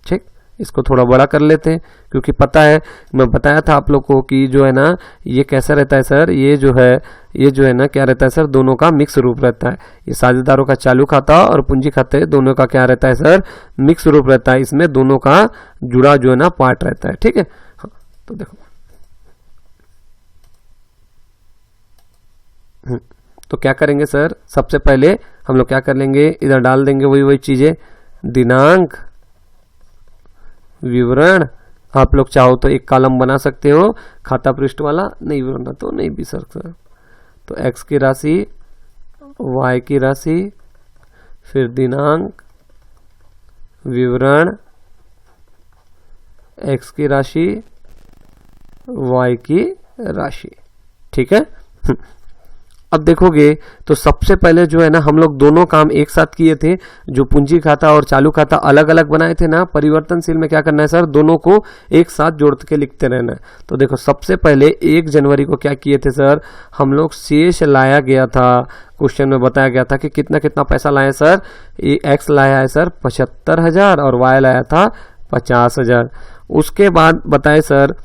ठीक। इसको थोड़ा बड़ा कर लेते हैं, क्योंकि पता है मैं बताया था आप लोग को कि जो है ना ये कैसा रहता है सर, ये जो है ना क्या रहता है सर, दोनों का मिक्स रूप रहता है। ये साझेदारों का चालू खाता और पूंजी खाते दोनों का क्या रहता है सर, मिक्स रूप रहता है। इसमें दोनों का जुड़ा जो है ना पार्ट रहता है, ठीक है। हाँ, तो देखो तो क्या करेंगे सर, सबसे पहले हम लोग क्या कर लेंगे, इधर डाल देंगे वही चीजें, दिनांक, विवरण। आप लोग चाहो तो एक कॉलम बना सकते हो खाता पृष्ठ वाला, नहीं बनना तो नहीं भी सकते। तो x की राशि, y की राशि, फिर दिनांक, विवरण, x की राशि, y की राशि, ठीक है। अब देखोगे तो सबसे पहले जो है ना हम लोग दोनों काम एक साथ किए थे, जो पूंजी खाता और चालू खाता अलग अलग बनाए थे ना, परिवर्तनशील में क्या करना है सर, दोनों को एक साथ जोड़ के लिखते रहना है। तो देखो सबसे पहले 1 जनवरी को क्या किए थे सर, हम लोग शेष लाया गया था, क्वेश्चन में बताया गया था कि कितना कितना पैसा लाए सर, एक्स लाया है सर 75,000 और वाई लाया था 50,000। उसके बाद बताए सर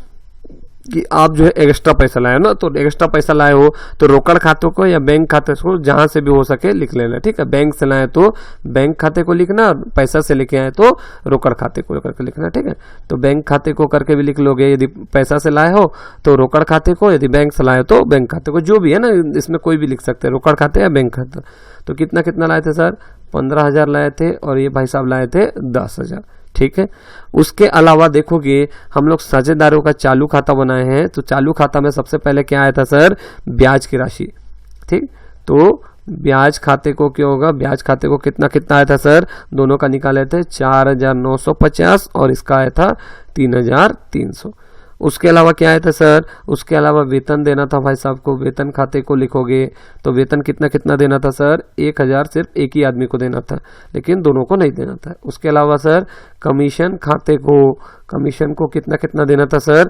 कि आप जो है एक्स्ट्रा पैसा लाए ना, तो एक्स्ट्रा पैसा लाए हो तो रोकड़ खातों को या बैंक खाते को जहां से भी हो सके लिख लेना, ठीक है। बैंक से लाए तो बैंक खाते को लिखना, पैसा से लेके आए तो रोकड़ खाते को करके लिखना, ठीक है। तो बैंक खाते को करके भी लिख लोगे, यदि पैसा से लाए हो तो रोकड़ खाते को, यदि बैंक से लाए तो बैंक खाते को, जो भी है ना, इसमें कोई भी लिख सकते हैं, रोकड़ खाते या बैंक खाता। तो कितना कितना लाए थे सर, 15,000 लाए थे और ये भाई साहब लाए थे 10,000, ठीक है। उसके अलावा देखोगे हम लोग साझेदारों का चालू खाता बनाए हैं, तो चालू खाता में सबसे पहले क्या आया था सर, ब्याज की राशि, ठीक। तो ब्याज खाते को क्या होगा, ब्याज खाते को कितना कितना आया था सर, दोनों का निकाले थे 4,950 और इसका आया था 3,300। उसके अलावा क्या आया था सर, उसके अलावा वेतन देना था भाई साहब को, वेतन खाते को लिखोगे तो वेतन कितना कितना देना था सर, 1,000 सिर्फ एक ही आदमी को देना था, लेकिन दोनों को नहीं देना था। उसके अलावा सर कमीशन खाते को, कमीशन को कितना कितना देना था सर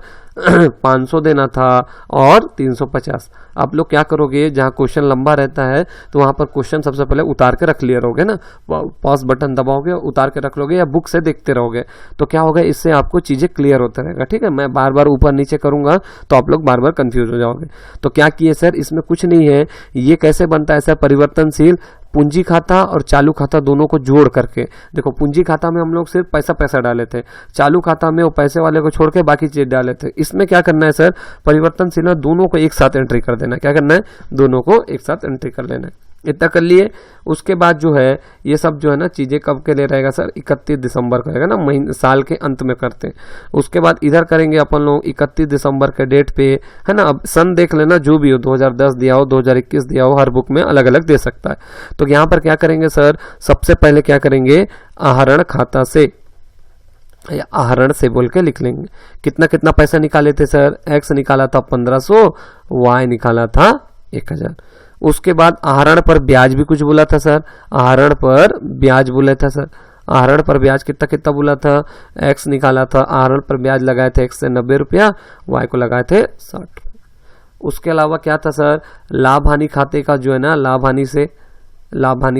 500 देना था और 350। आप लोग क्या करोगे, जहाँ क्वेश्चन लंबा रहता है तो वहां पर क्वेश्चन सबसे पहले उतार के रख लिया रहोगे ना, पॉज बटन दबाओगे उतार के रख लोगे या बुक से देखते रहोगे, तो क्या होगा, इससे आपको चीजें क्लियर होता रहेगा, ठीक है। मैं बार बार ऊपर नीचे करूंगा तो आप लोग बार बार कंफ्यूज हो जाओगे। तो क्या किए सर, इसमें कुछ नहीं है, ये कैसे बनता है सर, परिवर्तनशील पूंजी खाता और चालू खाता दोनों को जोड़ करके। देखो पूंजी खाता में हम लोग सिर्फ पैसा डाले थे, चालू खाता में वो पैसे वाले को छोड़ के बाकी चीज डाले थे। इसमें क्या करना है सर, परिवर्तनशील में दोनों को एक साथ एंट्री कर देना। क्या करना है, दोनों को एक साथ एंट्री कर लेना है। इतना कर लिए। उसके बाद जो है ये सब जो है ना चीजें कब के लिए रहेगा सर, 31 दिसंबर का रहेगा ना, महीने साल के अंत में करते हैं। उसके बाद इधर करेंगे अपन लोग 31 दिसंबर के डेट पे, है ना। अब सन देख लेना, जो भी हो 2010 दिया हो 2021 दिया हो, हर बुक में अलग अलग दे सकता है। तो यहाँ पर क्या करेंगे सर, सबसे पहले क्या करेंगे, आहरण खाता से या आहरण से बोल के लिख लेंगे। कितना कितना पैसा निकाले थे सर, एक्स निकाला था 1500, वाई निकाला था 1000। उसके बाद आहरण पर ब्याज भी कुछ बोला था सर, आहरण पर ब्याज बोला था सर, आहरण पर ब्याज कितना कितना बोला था, एक्स निकाला था, आहरण पर ब्याज लगाए थे एक्स से 90 रुपया, वाई को लगाए थे 60। उसके अलावा क्या था सर, लाभ हानि खाते का जो है ना, लाभ हानि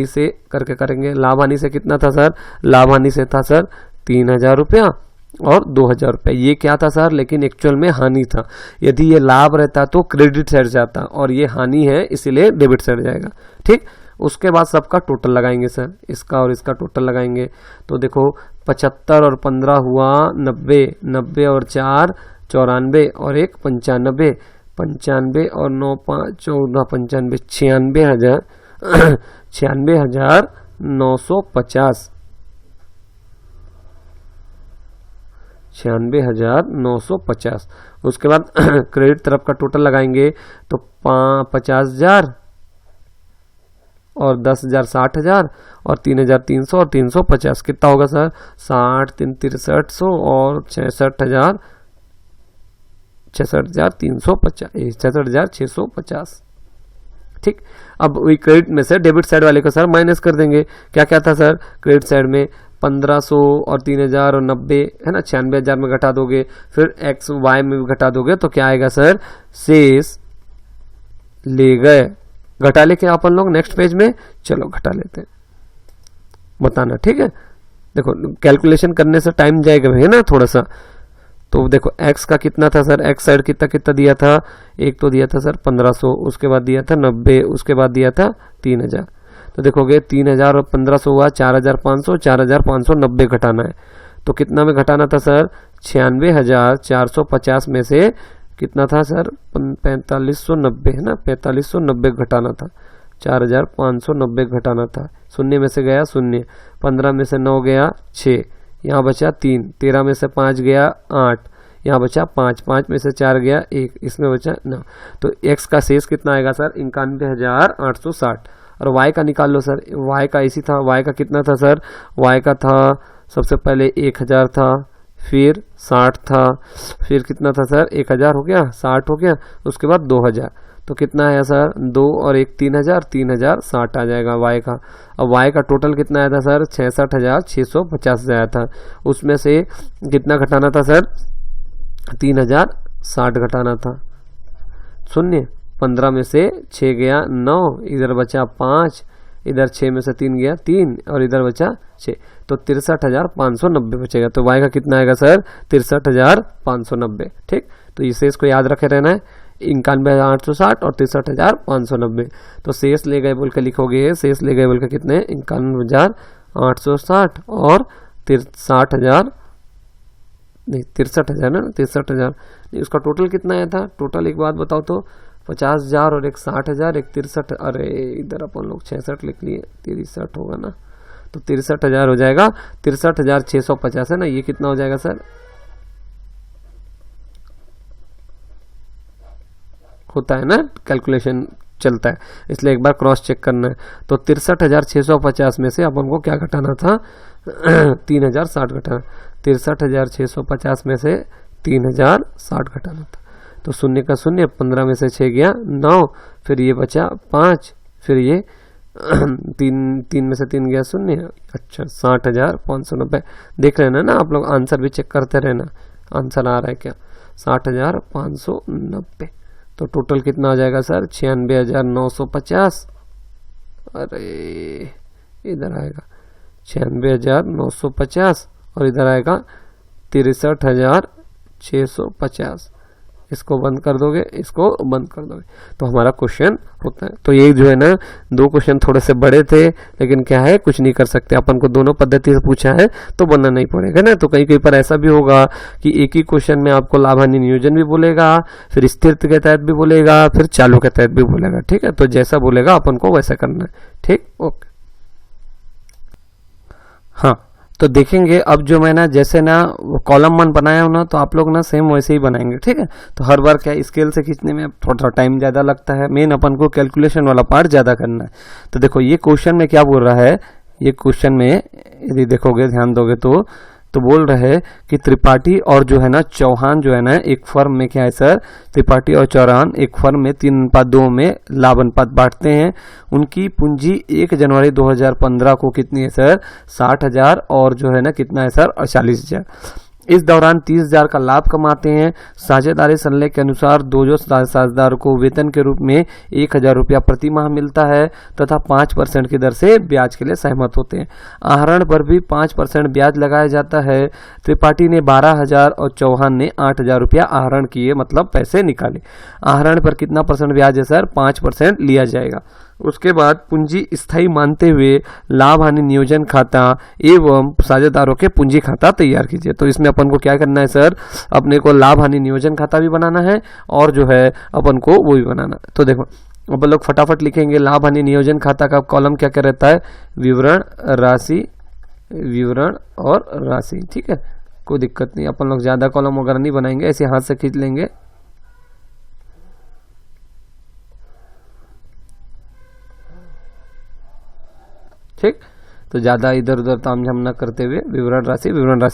से करके करेंगे। लाभ हानि से कितना था सर, लाभ हानि से था सर 3,000 रुपया और 2,000 रुपये। ये क्या था सर, लेकिन एक्चुअल में हानि था। यदि ये लाभ रहता तो क्रेडिट साइड जाता, और ये हानि है इसीलिए डेबिट साइड जाएगा, ठीक। उसके बाद सबका टोटल लगाएंगे सर, इसका और इसका टोटल लगाएंगे। तो देखो 75 और 15 हुआ 90, 90 और 4 94 और 1 95, 95 और 9 5 14 95 96,000 96,950 96,950। उसके बाद क्रेडिट तरफ का टोटल लगाएंगे तो 50,000 और 10,000 60,000 और 3,300 और 350 कितना होगा सर, 60 3 6300 और 66,000 66,350 66,650, ठीक। अब वही क्रेडिट में से डेबिट साइड वाले को सर माइनस कर देंगे। क्या क्या था सर, क्रेडिट साइड में 1500 और 3,000 और 90 है ना, 96,000 में घटा दोगे, फिर एक्स वाई में भी घटा दोगे तो क्या आएगा सर, शेष ले गए। घटा लेके अपन लोग नेक्स्ट पेज में, चलो घटा लेते हैं, बताना, ठीक है। देखो कैलकुलेशन करने से टाइम जाएगा है ना थोड़ा सा। तो देखो x का कितना था सर, x साइड कितना कितना दिया था, एक तो दिया था सर 1500, उसके बाद दिया था 90, उसके बाद दिया था 3,000। तो देखोगे 3,000 और 1500 हुआ 4,500, 4,590 घटाना है। तो कितना में घटाना था सर, 96,450 में से कितना था सर, 4590 है ना, 4590 घटाना था, 4,590 घटाना था। शून्य में से गया शून्य, 15 में से 9 गया 6, यहाँ बचा 3, 13 में से 5 गया 8, यहाँ बचा 5, 5 में से 4 गया 1, इसमें बचा 9। तो x का शेष कितना आएगा सर, 91,860। और y का निकाल लो सर, y का इसी था, y का कितना था सर, y का था सबसे पहले 1,000 था, फिर 60 था, फिर कितना था सर 1,000 हो गया, 60 हो गया, उसके बाद 2,000। तो कितना है सर 2 और 1 3000, 3060 आ जाएगा y का। अब y का टोटल कितना आया था सर 66,650 आया था, उसमें से कितना घटाना था सर 3060 घटाना था। शून्य 15 में से 6 गया 9, इधर बचा 5, इधर 6 में से 3 गया 3 और इधर बचा 6, तो 63,590 बचेगा। तो y का कितना आएगा सर 63,590। ठीक, तो इसे इसको याद रखे रहना है 91,860 और 63,590। तो शेष ले गए बोल के लिखोगे, शेष ले गए बोल के कितने 91,860 और 63,000 नहीं 63,000 ना 63,000 नहीं, उसका टोटल कितना आया था टोटल एक बात बताओ तो 50,000 और एक 60,000 एक 63, अरे इधर अपन लोग 66 लिख लिए 63 होगा ना, तो 63,000 हो जाएगा। 63,650 है ना, ये कितना हो जाएगा सर होता है ना, कैलकुलेशन चलता है इसलिए एक बार क्रॉस चेक करना है। तो 63,650 में से अपन को क्या घटाना था 3060 घटाना, 63,650 में से 3060 घटाना था। तो शून्य का शून्य, 15 में से 6 गया 9, फिर ये बचा 5, फिर ये 3 में से 3 गया 0। अच्छा 60,590 देख रहे हैं ना आप लोग, आंसर भी चेक करते रहना आंसर आ रहा है क्या 60,590। तो टोटल कितना हो जाएगा सर 96,950, अरे इधर आएगा 96,950 और इधर आएगा 63,650। इसको बंद कर दोगे, इसको बंद कर दोगे, तो हमारा क्वेश्चन होता है। तो ये जो है ना 2 क्वेश्चन थोड़े से बड़े थे, लेकिन क्या है कुछ नहीं कर सकते, अपन को दोनों पद्धति से पूछा है तो बनना नहीं पड़ेगा ना। तो कहीं कहीं पर ऐसा भी होगा कि एक ही क्वेश्चन में आपको लाभ हानि नियोजन भी बोलेगा, फिर स्थिर के तहत भी बोलेगा, फिर चालू के तहत भी बोलेगा। ठीक है, तो जैसा बोलेगा अपन को वैसा करना है। ठीक, ओके। हाँ, तो देखेंगे अब जो मैं ना जैसे ना कॉलम 1 बनाया हूं ना, तो आप लोग ना सेम वैसे ही बनाएंगे। ठीक है, तो हर बार क्या स्केल से खींचने में थोड़ा टाइम ज्यादा लगता है, मेन अपन को कैलकुलेशन वाला पार्ट ज्यादा करना है। तो देखो ये क्वेश्चन में क्या बोल रहा है, ये क्वेश्चन में यदि देखोगे ध्यान दोगे तो बोल रहे हैं कि त्रिपाठी और जो है ना चौहान जो है ना एक फर्म में क्या है सर, त्रिपाठी और चौहान एक फर्म में 3:2 में लाभ अनुपात बांटते हैं। उनकी पूंजी 1 जनवरी 2015 को कितनी है सर 60,000 और जो है ना कितना है सर 48,000। इस दौरान 30,000 का लाभ कमाते हैं। साझेदारी संलेख के अनुसार दो साझेदार को वेतन के रूप में 1,000 रुपया प्रति माह मिलता है तथा 5% की दर से ब्याज के लिए सहमत होते हैं। आहरण पर भी 5% ब्याज लगाया जाता है। त्रिपाठी ने 12,000 और चौहान ने 8,000 रुपया आहरण किए, मतलब पैसे निकाले। आहरण पर कितना % ब्याज है सर 5% लिया जाएगा। उसके बाद पूंजी स्थायी मानते हुए लाभ हानि नियोजन खाता एवं साझेदारों के पूंजी खाता तैयार कीजिए। तो इसमें अपन को क्या करना है सर, अपने को लाभ हानि नियोजन खाता भी बनाना है और जो है अपन को वो भी बनाना है। तो देखो अपन लोग फटाफट लिखेंगे लाभ हानि नियोजन खाता का कॉलम क्या क्या रहता है, विवरण राशि, विवरण और राशि। ठीक है, कोई दिक्कत नहीं, अपन लोग ज्यादा कॉलम वगैरह नहीं बनाएंगे, ऐसे हाथ से खींच लेंगे। ठीक, तो ज्यादा इधर उधर तामझाम ना करते हुए विवरण राशि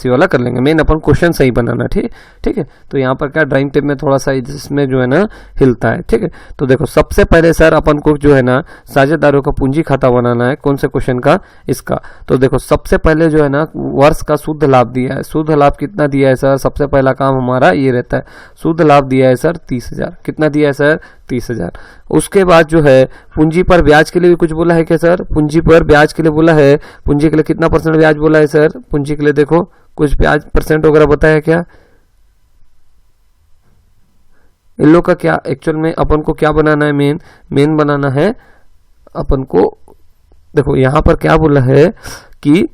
वाला कर लेंगे। मेन अपन क्वेश्चन सही बनाना। ठीक है, तो यहाँ पर क्या ड्राइंग टेप में थोड़ा सा इसमें जो है ना हिलता है। ठीक है, तो देखो सबसे पहले सर अपन को जो है ना साझेदारों का पूंजी खाता बनाना है। कौन से क्वेश्चन का, इसका। तो देखो सबसे पहले जो है ना वर्ष का शुद्ध लाभ दिया है। शुद्ध लाभ कितना दिया है सर, सबसे पहला काम हमारा ये रहता है। शुद्ध लाभ दिया है सर 30,000। कितना दिया है सर 30,000। उसके बाद जो है पूंजी पर ब्याज के लिए भी कुछ बोला है क्या सर, पूंजी पर ब्याज के लिए बोला है। पूंजी के लिए कितना % ब्याज बोला है सर, पूंजी के लिए देखो कुछ ब्याज % वगैरह बताया क्या, इन लोग का क्या एक्चुअल में अपन को क्या बनाना है, मेन बनाना है अपन को। देखो यहां पर क्या बोला है कि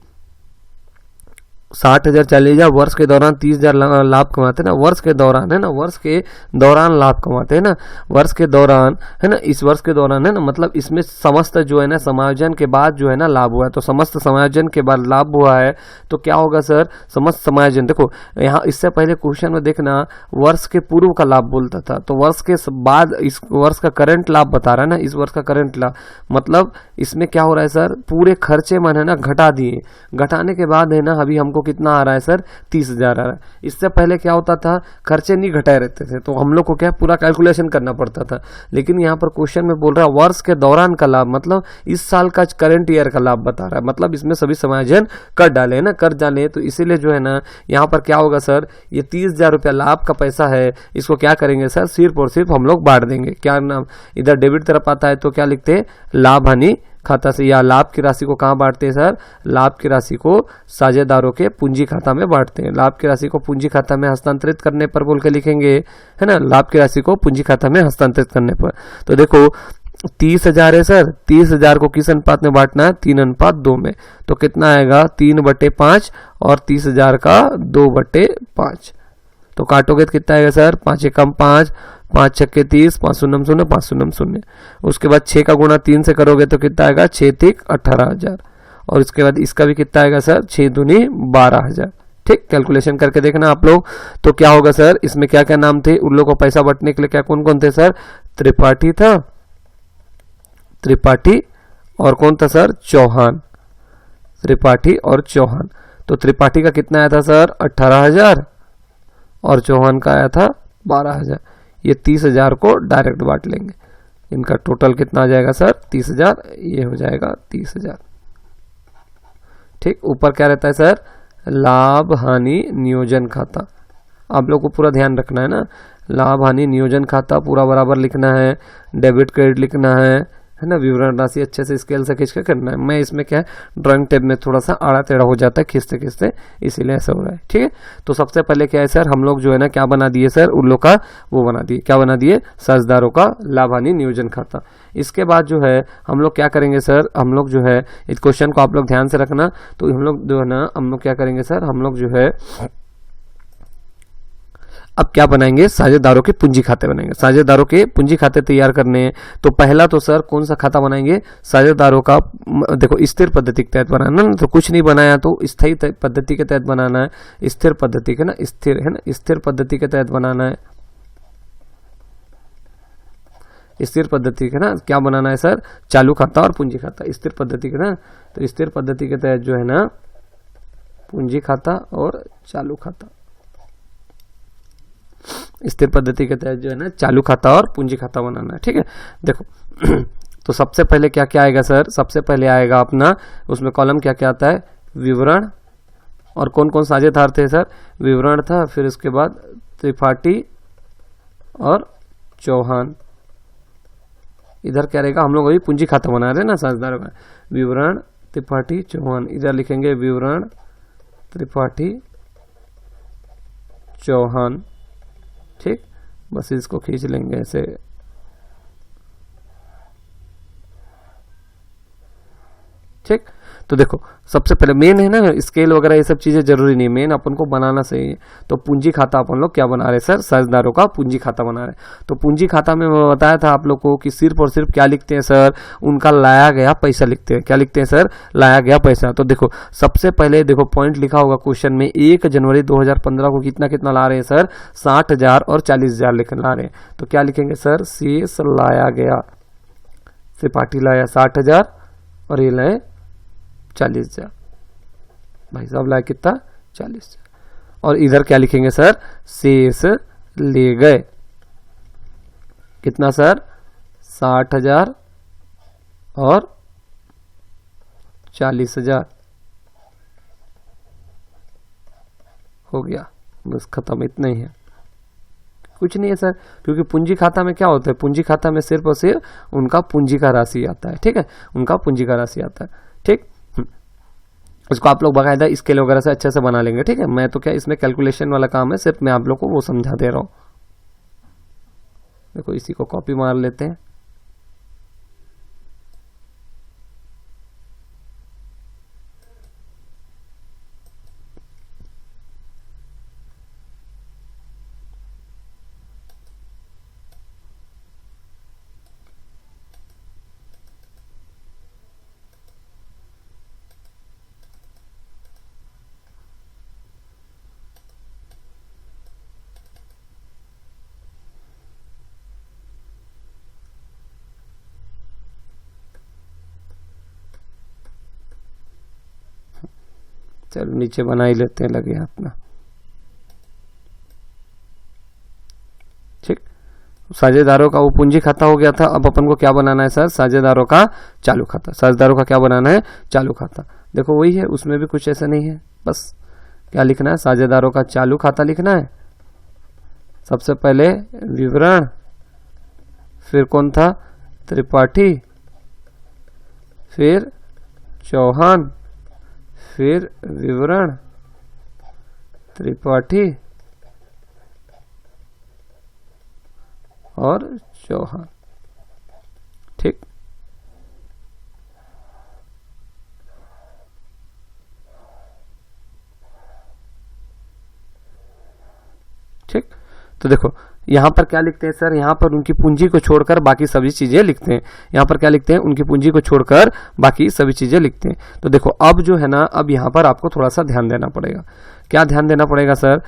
60,000 40,000 वर्ष के दौरान 30,000 लाभ कमाते हैं ना, वर्ष के दौरान है ना, वर्ष के दौरान लाभ कमाते हैं ना, वर्ष के दौरान है ना, इस वर्ष के दौरान है ना, मतलब इसमें समस्त जो है ना समायोजन के बाद जो है ना लाभ हुआ है। तो समस्त समायोजन के बाद लाभ हुआ है तो क्या होगा सर, समस्त समायोजन। देखो यहाँ इससे पहले क्वेश्चन में देखना वर्ष के पूर्व का लाभ बोलता था, तो वर्ष के बाद इस वर्ष का करंट लाभ बता रहा है ना, इस वर्ष का करंट लाभ, मतलब इसमें क्या हो रहा है सर, पूरे खर्चे मन है ना घटा दिए, घटाने के बाद है ना अभी हमको को कितना आ रहा है सर, 30,000 आ रहा है। इससे पहले क्या होता था, खर्चे नहीं घटाए रहते थे, तो हम लोग को क्या पूरा कैलकुलेशन करना पड़ता था। लेकिन यहाँ पर क्वेश्चन में बोल रहा है वर्ष के दौरान का लाभ, मतलब इस साल का करंट ईयर का लाभ बता रहा है, मतलब इसमें सभी समायोजन कर डाले ना, कर डाले, तो इसीलिए जो है ना यहाँ पर क्या होगा सर, ये 30,000 रुपया लाभ का पैसा है, इसको क्या करेंगे सर, सिर्फ और सिर्फ हम लोग बांट देंगे। क्या नाम, इधर डेबिट तरफ आता है तो क्या लिखते हैं, लाभ हानि खाता से, या लाभ की राशि को कहाँ बांटते हैं सर, लाभ की राशि को साझेदारों के पूंजी खाता में बांटते हैं। लाभ की राशि को पूंजी खाता में हस्तांतरित करने पर बोल के लिखेंगे, है ना, लाभ की राशि को पूंजी खाता में हस्तांतरित करने पर। तो देखो 30,000 है सर, 30,000 को किस अनुपात में बांटना है, 3:2 में। तो कितना आएगा, 3/5 और 30,000 का 2/5। तो काटोगे तो कितना आएगा सर, 5 एकम 5, 5 छक्के 30, 5 शून्य 0, 5 शून्य 0। उसके बाद 6 का गुणा 3 से करोगे तो कितना आएगा, 6 तिक 18,000। और उसके बाद इसका भी कितना आएगा सर, 6 दूनी 12,000। ठीक, कैलकुलेशन करके देखना आप लोग। तो क्या होगा सर, इसमें क्या क्या नाम थे, उन लोगों को पैसा बंटने के लिए क्या कौन कौन थे सर, त्रिपाठी था, त्रिपाठी और कौन था सर, चौहान, त्रिपाठी और चौहान। तो त्रिपाठी का कितना आया था सर, 18,000 और चौहान का आया था 12,000। ये 30,000 को डायरेक्ट बांट लेंगे, इनका टोटल कितना आ जाएगा सर, 30,000, ये हो जाएगा 30,000। ठीक, ऊपर क्या रहता है सर, लाभ हानि नियोजन खाता। आप लोग को पूरा ध्यान रखना है ना, लाभ हानि नियोजन खाता पूरा बराबर लिखना है, डेबिट क्रेडिट लिखना है ना, विवरण राशि अच्छे से स्केल से खींच के करना है। मैं इसमें क्या है, ड्राइंग टेप में थोड़ा सा आड़ा टेढ़ा हो जाता है खींचते खींचते, इसीलिए ऐसा हो रहा है। ठीक है, तो सबसे पहले क्या है सर, हम लोग जो है ना क्या बना दिए सर, उन लोग का वो बना दिए, क्या बना दिए, साझेदारों का लाभ हानि नियोजन खाता। इसके बाद जो है हम लोग क्या करेंगे सर, हम लोग जो है इस क्वेश्चन को आप लोग ध्यान से रखना। तो हम लोग जो है ना, हम लोग क्या करेंगे सर, हम लोग जो है अब क्या बनाएंगे, साझेदारों के पूंजी खाते बनाएंगे। साझेदारों के पूंजी खाते तैयार करने हैं, तो पहला तो सर कौन सा खाता बनाएंगे, साझेदारों का, देखो स्थिर पद्धति के तहत बनाना ना, तो कुछ नहीं बनाया तो स्थायी पद्धति के तहत बनाना है, स्थिर पद्धति के ना, स्थिर है ना, स्थिर पद्धति के तहत बनाना है, स्थिर पद्धति के ना क्या बनाना है सर, चालू खाता और पूंजी खाता, स्थिर पद्धति के ना। तो स्थिर पद्धति के तहत जो है ना पूंजी खाता और चालू खाता, स्थिर पद्धति के तहत जो है ना चालू खाता और पूंजी खाता बनाना है। ठीक है, देखो तो सबसे पहले क्या क्या आएगा सर, सबसे पहले आएगा अपना, उसमें कॉलम क्या क्या आता है, विवरण, और कौन कौन साझेदार थे सर, विवरण था, फिर उसके बाद त्रिपाठी और चौहान। इधर क्या रहेगा, हम लोग अभी पूंजी खाता बना रहे हैं ना साझेदारों का, विवरण त्रिपाठी चौहान, इधर लिखेंगे विवरण त्रिपाठी चौहान। ठीक, बस इसको खींच लेंगे ऐसे। ठीक, तो देखो सबसे पहले मेन है ना, स्केल वगैरह ये सब चीजें जरूरी नहीं, मेन अपन को बनाना सही है। तो पूंजी खाता अपन लोग क्या बना रहे सर, साझेदारों का पूंजी खाता बना रहे। तो पूंजी खाता में मैं बताया था आप लोग को कि सिर्फ और सिर्फ क्या लिखते हैं सर, उनका लाया गया पैसा लिखते हैं। क्या लिखते हैं सर, लाया गया पैसा। तो देखो सबसे पहले देखो पॉइंट लिखा होगा क्वेश्चन में, 1 जनवरी 2015 को कितना कितना ला रहे हैं सर, 60,000 और 40,000 ला रहे हैं। तो क्या लिखेंगे सर, शेष लाया गया, त्रिपाठी लाया 60,000 और ये लाए 40,000, भाई साहब लाए कितना, 40,000। और इधर क्या लिखेंगे सर, शेष ले गए कितना सर, 60,000 और 40,000 हो गया, बस खत्म, इतना ही है, कुछ नहीं है सर। क्योंकि पूंजी खाता में क्या होता है, पूंजी खाता में सिर्फ और सिर्फ उनका पूंजी का राशि आता है। ठीक है, उनका पूंजी का राशि आता है। ठीक, इसको आप लोग बाकायदा स्केल वगैरह से अच्छे से बना लेंगे। ठीक है, मैं तो क्या इसमें कैलकुलेशन वाला काम है, सिर्फ मैं आप लोग को वो समझा दे रहा हूं। देखो इसी को कॉपी मार लेते हैं। चलो नीचे बना ही लेते हैं, लगे अपना। ठीक, साझेदारों का वो पूंजी खाता हो गया था। अब अपन को क्या बनाना है सर? साझेदारों का चालू खाता। साझेदारों का क्या बनाना है? चालू खाता। देखो वही है, उसमें भी कुछ ऐसा नहीं है, बस क्या लिखना है? साझेदारों का चालू खाता लिखना है। सबसे पहले विवरण, फिर कौन था? त्रिपाठी, फिर चौहान, फिर विवरण, त्रिपाठी और चौहान। ठीक, ठीक। तो देखो यहां पर क्या लिखते हैं सर? यहां पर उनकी पूंजी को छोड़कर बाकी सभी चीजें लिखते हैं। यहां पर क्या लिखते हैं? उनकी पूंजी को छोड़कर बाकी सभी चीजें लिखते हैं। तो देखो अब जो है ना, अब यहां पर आपको थोड़ा सा ध्यान देना पड़ेगा। क्या ध्यान देना पड़ेगा सर?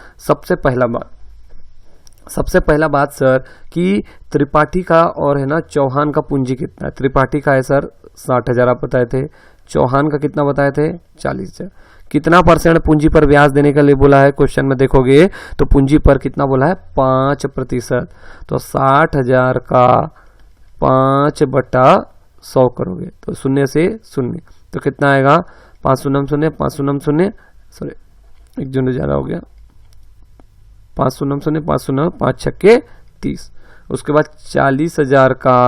सबसे पहला बात सर कि त्रिपाठी का और है ना चौहान का पूंजी कितना है? त्रिपाठी का है सर 60,000 आप बताए थे, चौहान का कितना बताए थे? 40,000। कितना परसेंट पूंजी पर ब्याज देने के लिए बोला है? क्वेश्चन में देखोगे तो पूंजी पर कितना बोला है? 5%। तो 60,000 का 5/100 करोगे तो 0 से 0, तो कितना आएगा? 5 शून्य 0, 5 शून्य 0, सॉरी एक जून ज्यादा हो गया, 5 शून्य 0, 5 शून्य 5 छक्के 30। उसके बाद 40,000 का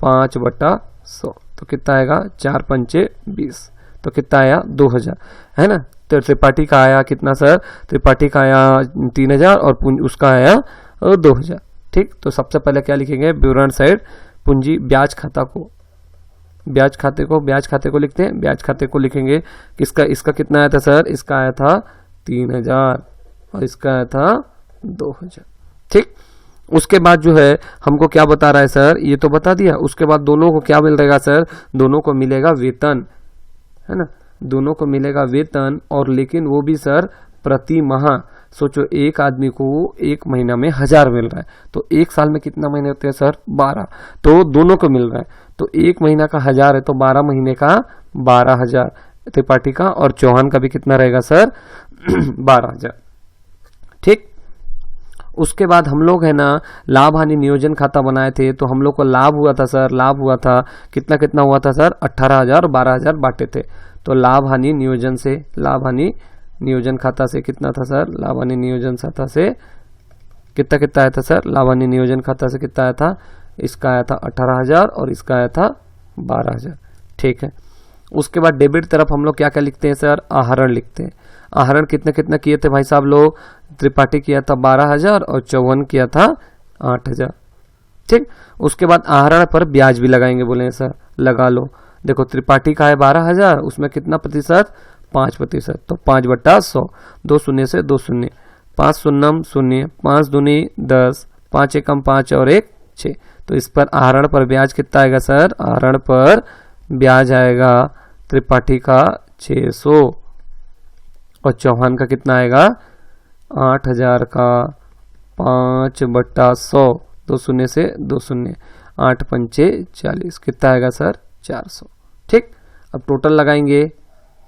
5/100 तो कितना आएगा? 4 पंचे 20, तो कितना आया? 2,000, है ना। तो त्रिपाठी का आया कितना सर? त्रिपाठी का आया 3,000 और उसका आया 2,000। ठीक, तो सबसे पहले क्या लिखेंगे? विवरण साइड पूंजी ब्याज खाता को, ब्याज खाते को लिखते हैं। ब्याज खाते को लिखेंगे किसका? इसका कितना आया था सर? इसका आया था 3,000 और इसका आया था 2,000। ठीक, उसके बाद जो है हमको क्या बता रहा है सर? ये तो बता दिया। उसके बाद दोनों को क्या मिल रहेगा सर? दोनों को मिलेगा वेतन, है ना, दोनों को मिलेगा वेतन। और लेकिन वो भी सर प्रति माह। सोचो एक आदमी को एक महीना में 1,000 मिल रहा है, तो एक साल में कितना महीने होते हैं सर? 12। तो दोनों को मिल रहा है, तो एक महीना का 1,000 है तो 12 महीने का 12,000 त्रिपाठी का, और चौहान का भी कितना रहेगा सर? 12,000। ठीक, उसके बाद हम लोग है ना लाभ हानि नियोजन खाता बनाए थे, तो हम लोग को लाभ हुआ था सर, लाभ हुआ था कितना कितना हुआ था सर? 18,000 और 12,000 बांटे थे। तो लाभ हानि नियोजन से, लाभ हानि नियोजन खाता से कितना था सर? लाभ हानि नियोजन खाता से कितना कितना आया था सर? लाभ हानि नियोजन खाता से कितना आया था? इसका आया था 18,000 और इसका आया था 12,000। ठीक है, उसके बाद डेबिट तरफ हम लोग क्या क्या लिखते हैं सर? आहरण लिखते हैं। आहरण कितने कितने किए थे भाई साहब लोग? त्रिपाठी किया था 12,000 और चौहान किया था 8,000। ठीक, उसके बाद आहरण पर ब्याज भी लगाएंगे, बोले सर लगा लो। देखो त्रिपाठी का है 12,000, उसमें कितना प्रतिशत? 5%। तो 5/100, 2 शून्य से 2 शून्य, 5 शून्यम 0, 5 दूनी 10, 5 एकम 5 और 1 6। तो इस पर आहरण पर ब्याज कितना आएगा सर? आहरण पर ब्याज आएगा त्रिपाठी का 600 और चौहान का कितना आएगा? 8,000 का 5/100, 2 शून्य से 2 शून्य, 8 पंचे 40, कितना आएगा सर? 400। ठीक, अब टोटल लगाएंगे।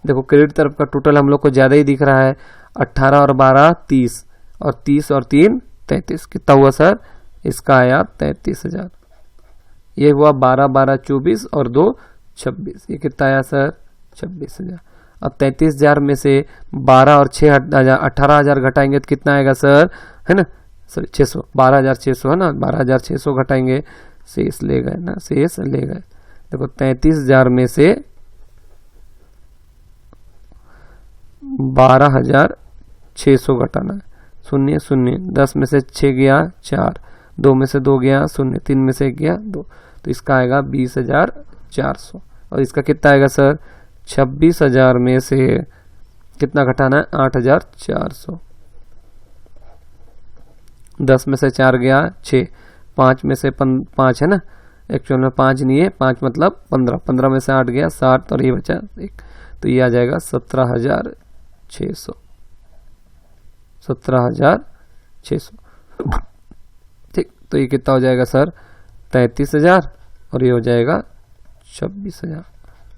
देखो क्रेडिट तरफ का टोटल हम लोग को ज्यादा ही दिख रहा है, 18 और 12 30 और 30 और 3 33, कितना हुआ सर? इसका आया 33,000। ये हुआ 12 12 24 और 2 26, ये कितना आया सर? 26,000। अब 33,000 में से 12 और 6 18,000 घटाएंगे तो कितना आएगा सर? है ना, सॉरी 600, 12,600 है ना, 12,600 घटाएंगे, शेष ले गए ना, शेष ले गए। देखो 33,000 में से 12,600 घटाना है, 0 0, 10 में से 6 गया 4, 2 में से 2 गया 0, 3 में से 1 गया 2, तो इसका आएगा 20,400। और इसका कितना आएगा सर? 26,000 में से कितना घटाना है? 8,400। 10 में से 4 गया 6, 5 में से 5 है ना, एक्चुअल में 5 नहीं है, 5 मतलब 15, 15 में से 8 गया 7 और ये बचा 1, तो ये आ जाएगा 17,600, 17,600। ठीक, तो ये कितना हो जाएगा सर? 33,000 और ये हो जाएगा 26,000।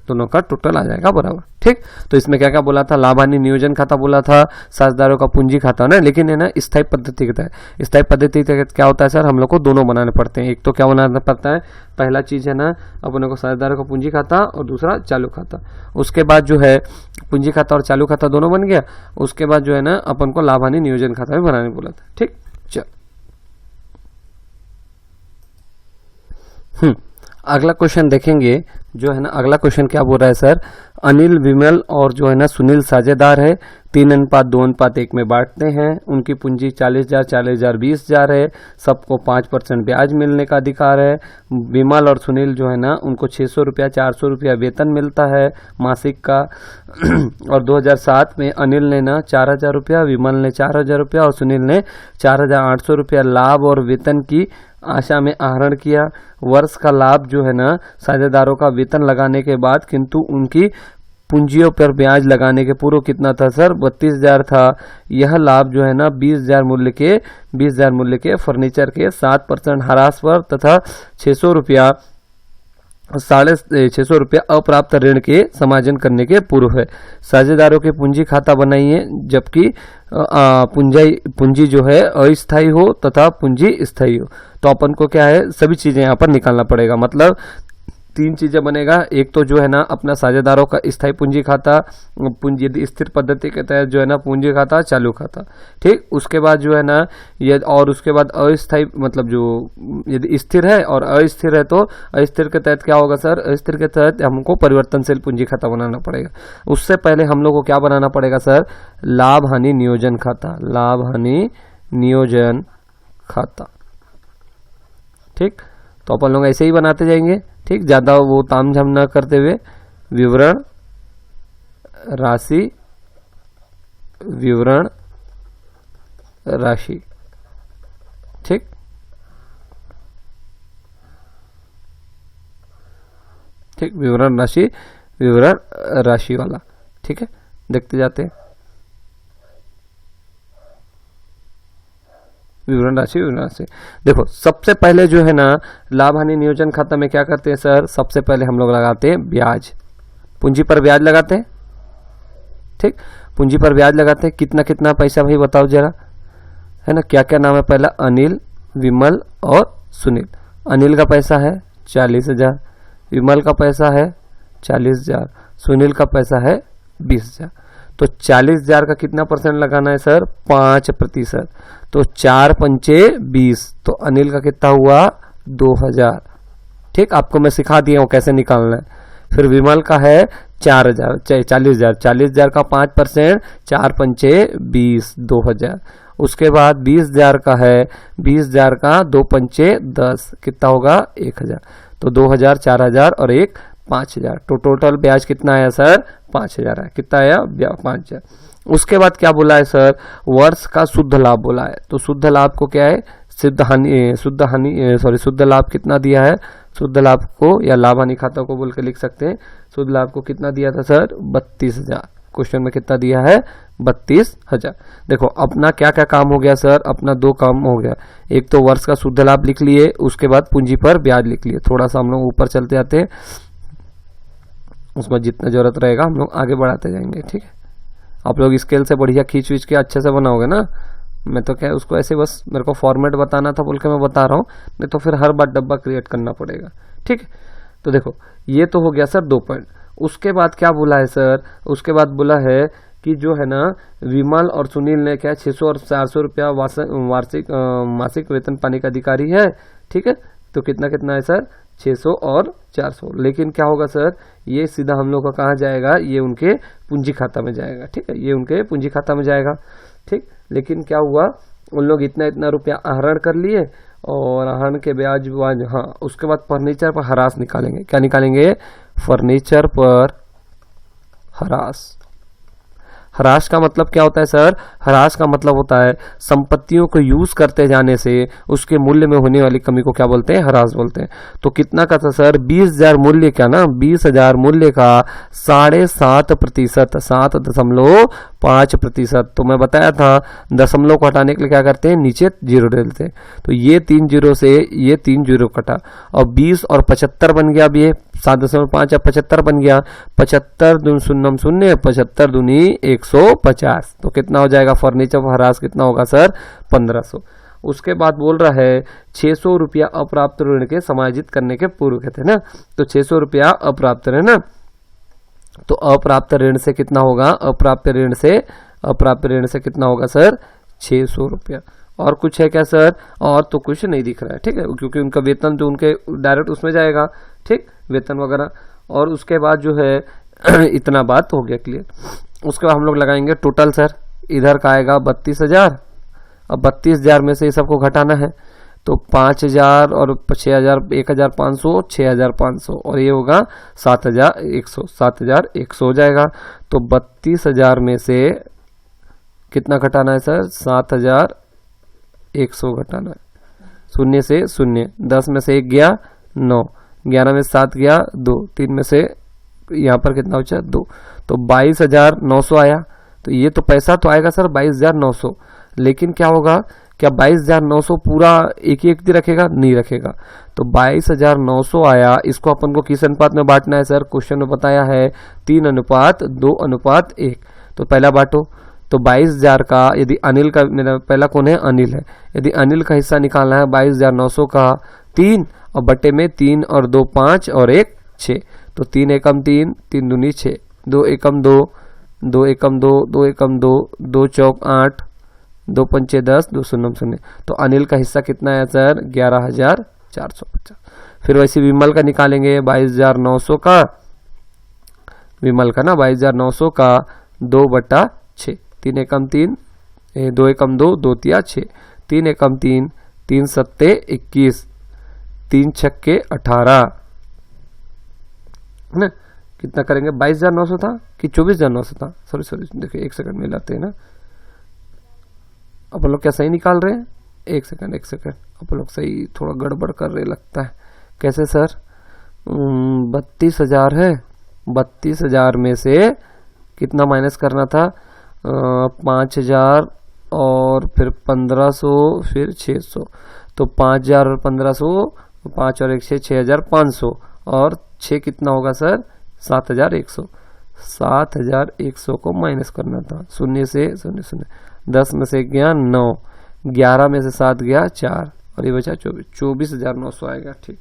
दोनों का टोटल आ जाएगा बराबर। ठीक, तो इसमें क्या क्या बोला था, लाभ हानि नियोजन खाता बोला था, साझेदारों का पूंजी खाता ना, लेकिन है ना स्थायी पद्धति के तहत, स्थायी पद्धति के तहत क्या होता है सर, हम लोग को दोनों बनाने पड़ते हैं। एक तो क्या बनाना पड़ता है, पहला चीज है ना अपने को साझेदारों का पूंजी खाता और दूसरा चालू खाता। उसके बाद जो है पूंजी खाता और चालू खाता दोनों बन गया, उसके बाद जो है ना अपन को लाभ हानि नियोजन खाता भी बनाने बोला था। ठीक, चल अगला क्वेश्चन देखेंगे, जो है ना अगला क्वेश्चन क्या बोल रहा है सर, अनिल, विमल और जो है ना सुनील साझेदार है, 3:2:1 में बांटते हैं, उनकी पूंजी 40,000 40,000 20,000 है, सबको 5% ब्याज मिलने का अधिकार है। विमल और सुनील जो है ना उनको 600 रुपया 400 रुपया वेतन मिलता है मासिक का और 2007 में अनिल ने ना 4,000 रुपया, विमल ने 4,000 रुपया और सुनील ने 4,800 रुपया लाभ और वेतन की आशा में आहरण किया। वर्ष का लाभ जो है ना साझेदारों का वेतन लगाने के बाद, किंतु उनकी पूंजियों पर ब्याज लगाने के पूर्व कितना था सर, 32,000 था। यह लाभ जो है ना 20,000 मूल्य के फर्नीचर के 7% ह्रास पर तथा 600 रुपया 650 रुपया अप्राप्त ऋण के समायोजन करने के पूर्व है। साझेदारों के पूंजी खाता बनाइए, जबकि पूंजी जो है अस्थायी हो तथा पूंजी स्थायी हो। तो अपन को क्या है, सभी चीजें यहाँ पर निकालना पड़ेगा। मतलब 3 चीजें बनेगा, एक तो जो है ना अपना साझेदारों का स्थायी पूंजी खाता, पूंजी यदि स्थिर पद्धति के तहत जो है ना पूंजी खाता, चालू खाता। ठीक, उसके बाद जो है ना ये, और उसके बाद अस्थायी मतलब जो यदि स्थिर है और अस्थिर है, तो अस्थिर के तहत क्या होगा सर, अस्थिर के तहत हमको परिवर्तनशील पूंजी खाता बनाना पड़ेगा। उससे पहले हम लोग को क्या बनाना पड़ेगा सर, लाभ हानि नियोजन खाता, लाभ हानि नियोजन खाता। ठीक, तो अपन लोग ऐसे ही बनाते जाएंगे। ठीक, ज्यादा वो तामझाम ना करते हुए, विवरण राशि, विवरण राशि। ठीक, ठीक, विवरण राशि, विवरण राशि वाला। ठीक है, देखते जाते हैं, विवरण राशि, विवरण राशि। देखो सबसे पहले जो है ना लाभ हानि नियोजन खाता में क्या करते हैं सर, सबसे पहले हम लोग लगाते हैं ब्याज, पूंजी पर ब्याज लगाते हैं। ठीक, पूंजी पर ब्याज लगाते हैं, कितना कितना पैसा भाई बताओ जरा, है ना, क्या क्या नाम है, पहला अनिल, विमल और सुनील। अनिल का पैसा है 40,000, विमल का पैसा है 40,000, सुनील का पैसा है 20,000। तो 40,000 का कितना परसेंट लगाना है सर, 5%। तो 4 पंचे 20, तो अनिल का कितना हुआ 2,000। ठीक, आपको मैं सिखा दिया हूं कैसे निकालना है। फिर विमल का है 4,000 40,000, 40,000 का 5%, 4 पंचे 20, 2,000। उसके बाद 20,000 का है, 20,000 का 2 पंचे 10, कितना होगा 1,000। तो 2,000, 4,000 और 1 5,000। तो टोटल ब्याज कितना आया सर, 5,000 है। कितना आया, 5,000। उसके बाद क्या बोला है सर, वर्ष का शुद्ध लाभ बोला है। तो शुद्ध लाभ को क्या है, शुद्ध लाभ कितना दिया है, शुद्ध लाभ को या लाभ हानि खाता को बोल के लिख सकते हैं। शुद्ध लाभ को कितना दिया था सर, 32,000। क्वेश्चन में कितना दिया है, 32,000। देखो अपना क्या क्या काम हो गया सर, अपना 2 काम हो गया। एक तो वर्ष का शुद्ध लाभ लिख लिए, उसके बाद पूंजी पर ब्याज लिख लिए। थोड़ा सा हम लोग ऊपर चलते जाते हैं, उसमें जितना जरूरत रहेगा हम लोग आगे बढ़ाते जाएंगे। ठीक है, आप लोग स्केल से बढ़िया खींच के अच्छे से बनाओगे ना। मैं तो क्या उसको ऐसे बस मेरे को फॉर्मेट बताना था बोल के मैं बता रहा हूँ, नहीं तो फिर हर बार डब्बा क्रिएट करना पड़ेगा। ठीक है, तो देखो ये तो हो गया सर 2 पॉइंट। उसके बाद क्या बोला है सर, उसके बाद बोला है कि जो है ना विमल और सुनील ने क्या 600 और 400 रुपया वार्षिक मासिक वेतन पाने का अधिकारी है। ठीक है, तो कितना कितना है सर, 600 और 400। लेकिन क्या होगा सर, ये सीधा हम लोग का कहाँ जाएगा, ये उनके पूंजी खाता में जाएगा। ठीक है, ये उनके पूंजी खाता में जाएगा। ठीक, लेकिन क्या हुआ, उन लोग इतना इतना रुपया आहरण कर लिए और आहरण के ब्याज, हाँ उसके बाद फर्नीचर पर ह्रास निकालेंगे। क्या निकालेंगे, फर्नीचर पर ह्रास। ह्रास का मतलब क्या होता है सर, ह्रास का मतलब होता है संपत्तियों को यूज करते जाने से उसके मूल्य में होने वाली कमी को क्या बोलते हैं, ह्रास बोलते हैं। तो कितना का था सर, 20,000 मूल्य का ना, 20,000 मूल्य का 7.5%, 7.5%। तो मैं बताया था दशमलव को हटाने के लिए क्या करते हैं, नीचे 0 डालते हैं। तो ये 3 0 से ये 3 0 कटा और 20 और 75 बन गया। अब ये 7.5 या 75 बन गया, 75 दूनी शून्यम शून्य, 75 दूनी 150, तो कितना हो जाएगा फर्नीचर ह्रास कितना होगा सर 1500। उसके बाद बोल रहा है 600 रुपया अप्राप्त ऋण के समायोजित करने के पूर्व कहते हैं ना, तो 600 रुपया अप्राप्त ऋण ना, तो अप्राप्त ऋण से कितना होगा, अप्राप्त ऋण से कितना होगा सर 600 रुपया। और कुछ है क्या सर, और तो कुछ नहीं दिख रहा है, ठीक है, क्योंकि उनका वेतन जो उनके डायरेक्ट उसमें जाएगा, ठीक, वेतन वगैरह। और उसके बाद जो है इतना बात हो गया क्लियर। उसके बाद हम लोग लगाएंगे टोटल सर, इधर का आएगा 32,000, अब 32,000 में से ये सबको घटाना है, तो 5,000 और 6,000 1,500 6,500 और ये होगा 7,100 हो जाएगा। तो 32,000 में से कितना घटाना है सर 7,100 घटाना है, शून्य से शून्य, 10 में से 1 गया 9, 11 में 7 गया 2, 3 में से यहाँ पर कितना बचा 2, तो 22,900 आया। तो ये तो पैसा तो आएगा सर 22,900, लेकिन क्या होगा, क्या 22,900 पूरा एक ही रखेगा, नहीं रखेगा। तो 22,900 आया, इसको अपन को किस अनुपात में बांटना है सर, क्वेश्चन में बताया है 3:2:1। तो पहला बांटो, तो 22,000 का, यदि अनिल का, मेरा पहला कौन है अनिल है, यदि अनिल का हिस्सा निकालना है 22,900 का 3 और बट्टे में 3 और 2 5 और 1 6, तो 3 एकम 3, 3 दूनी 6, 2 एकम 2, 2 एकम 2, 2 एकम 2, 2 चौक 8, 2 पंचे 10, 2 शून्य शून्य, तो अनिल का हिस्सा कितना है सर 11,450। फिर वैसे विमल का निकालेंगे 22,900 का, विमल का ना 22,900 का 2/6, 3 एकम 3, 2 एकम 2, 2 तिया 6, 3 एकम 3, 3 सत्ते 21, 3 छक्के 18, है ना, कितना करेंगे 22,900 था कि 24,900 था, सॉरी देखिए 1 सेकंड मिलाते हैं ना, अपन लोग क्या सही निकाल रहे हैं, 1 सेकंड अपन लोग सही थोड़ा गड़बड़ कर रहे लगता है। कैसे सर 32,000 है, 32,000 में से कितना माइनस करना था 5,000 और फिर 1,500 फिर 600, तो 5,000 और 1,500, 5 और 1 6, 6,500 और 6 कितना होगा सर 7,100। 7,100 को माइनस करना था, शून्य से शून्य शून्य, 10 में से गया 9, 11 में से 7 गया 4 और ये बचा 24, 24,900 आएगा। ठीक,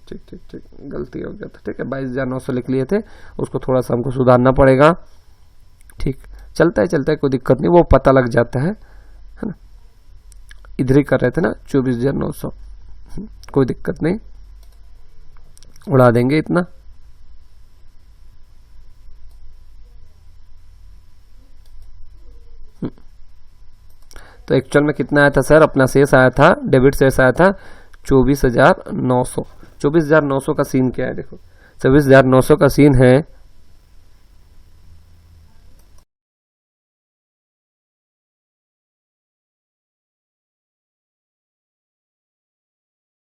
गलती हो गया था, ठीक है 22,900 लिख लिए थे, उसको थोड़ा सा हमको सुधारना पड़ेगा। ठीक, चलता है कोई दिक्कत नहीं, वो पता लग जाता है ना, इधर ही कर रहे थे ना 24,900, कोई दिक्कत नहीं, उड़ा देंगे इतना। तो एक्चुअल में कितना आया था सर, अपना शेष आया था, डेबिट शेष आया था 24,900। 24,900 का सीन क्या है देखो, 24,900 का सीन है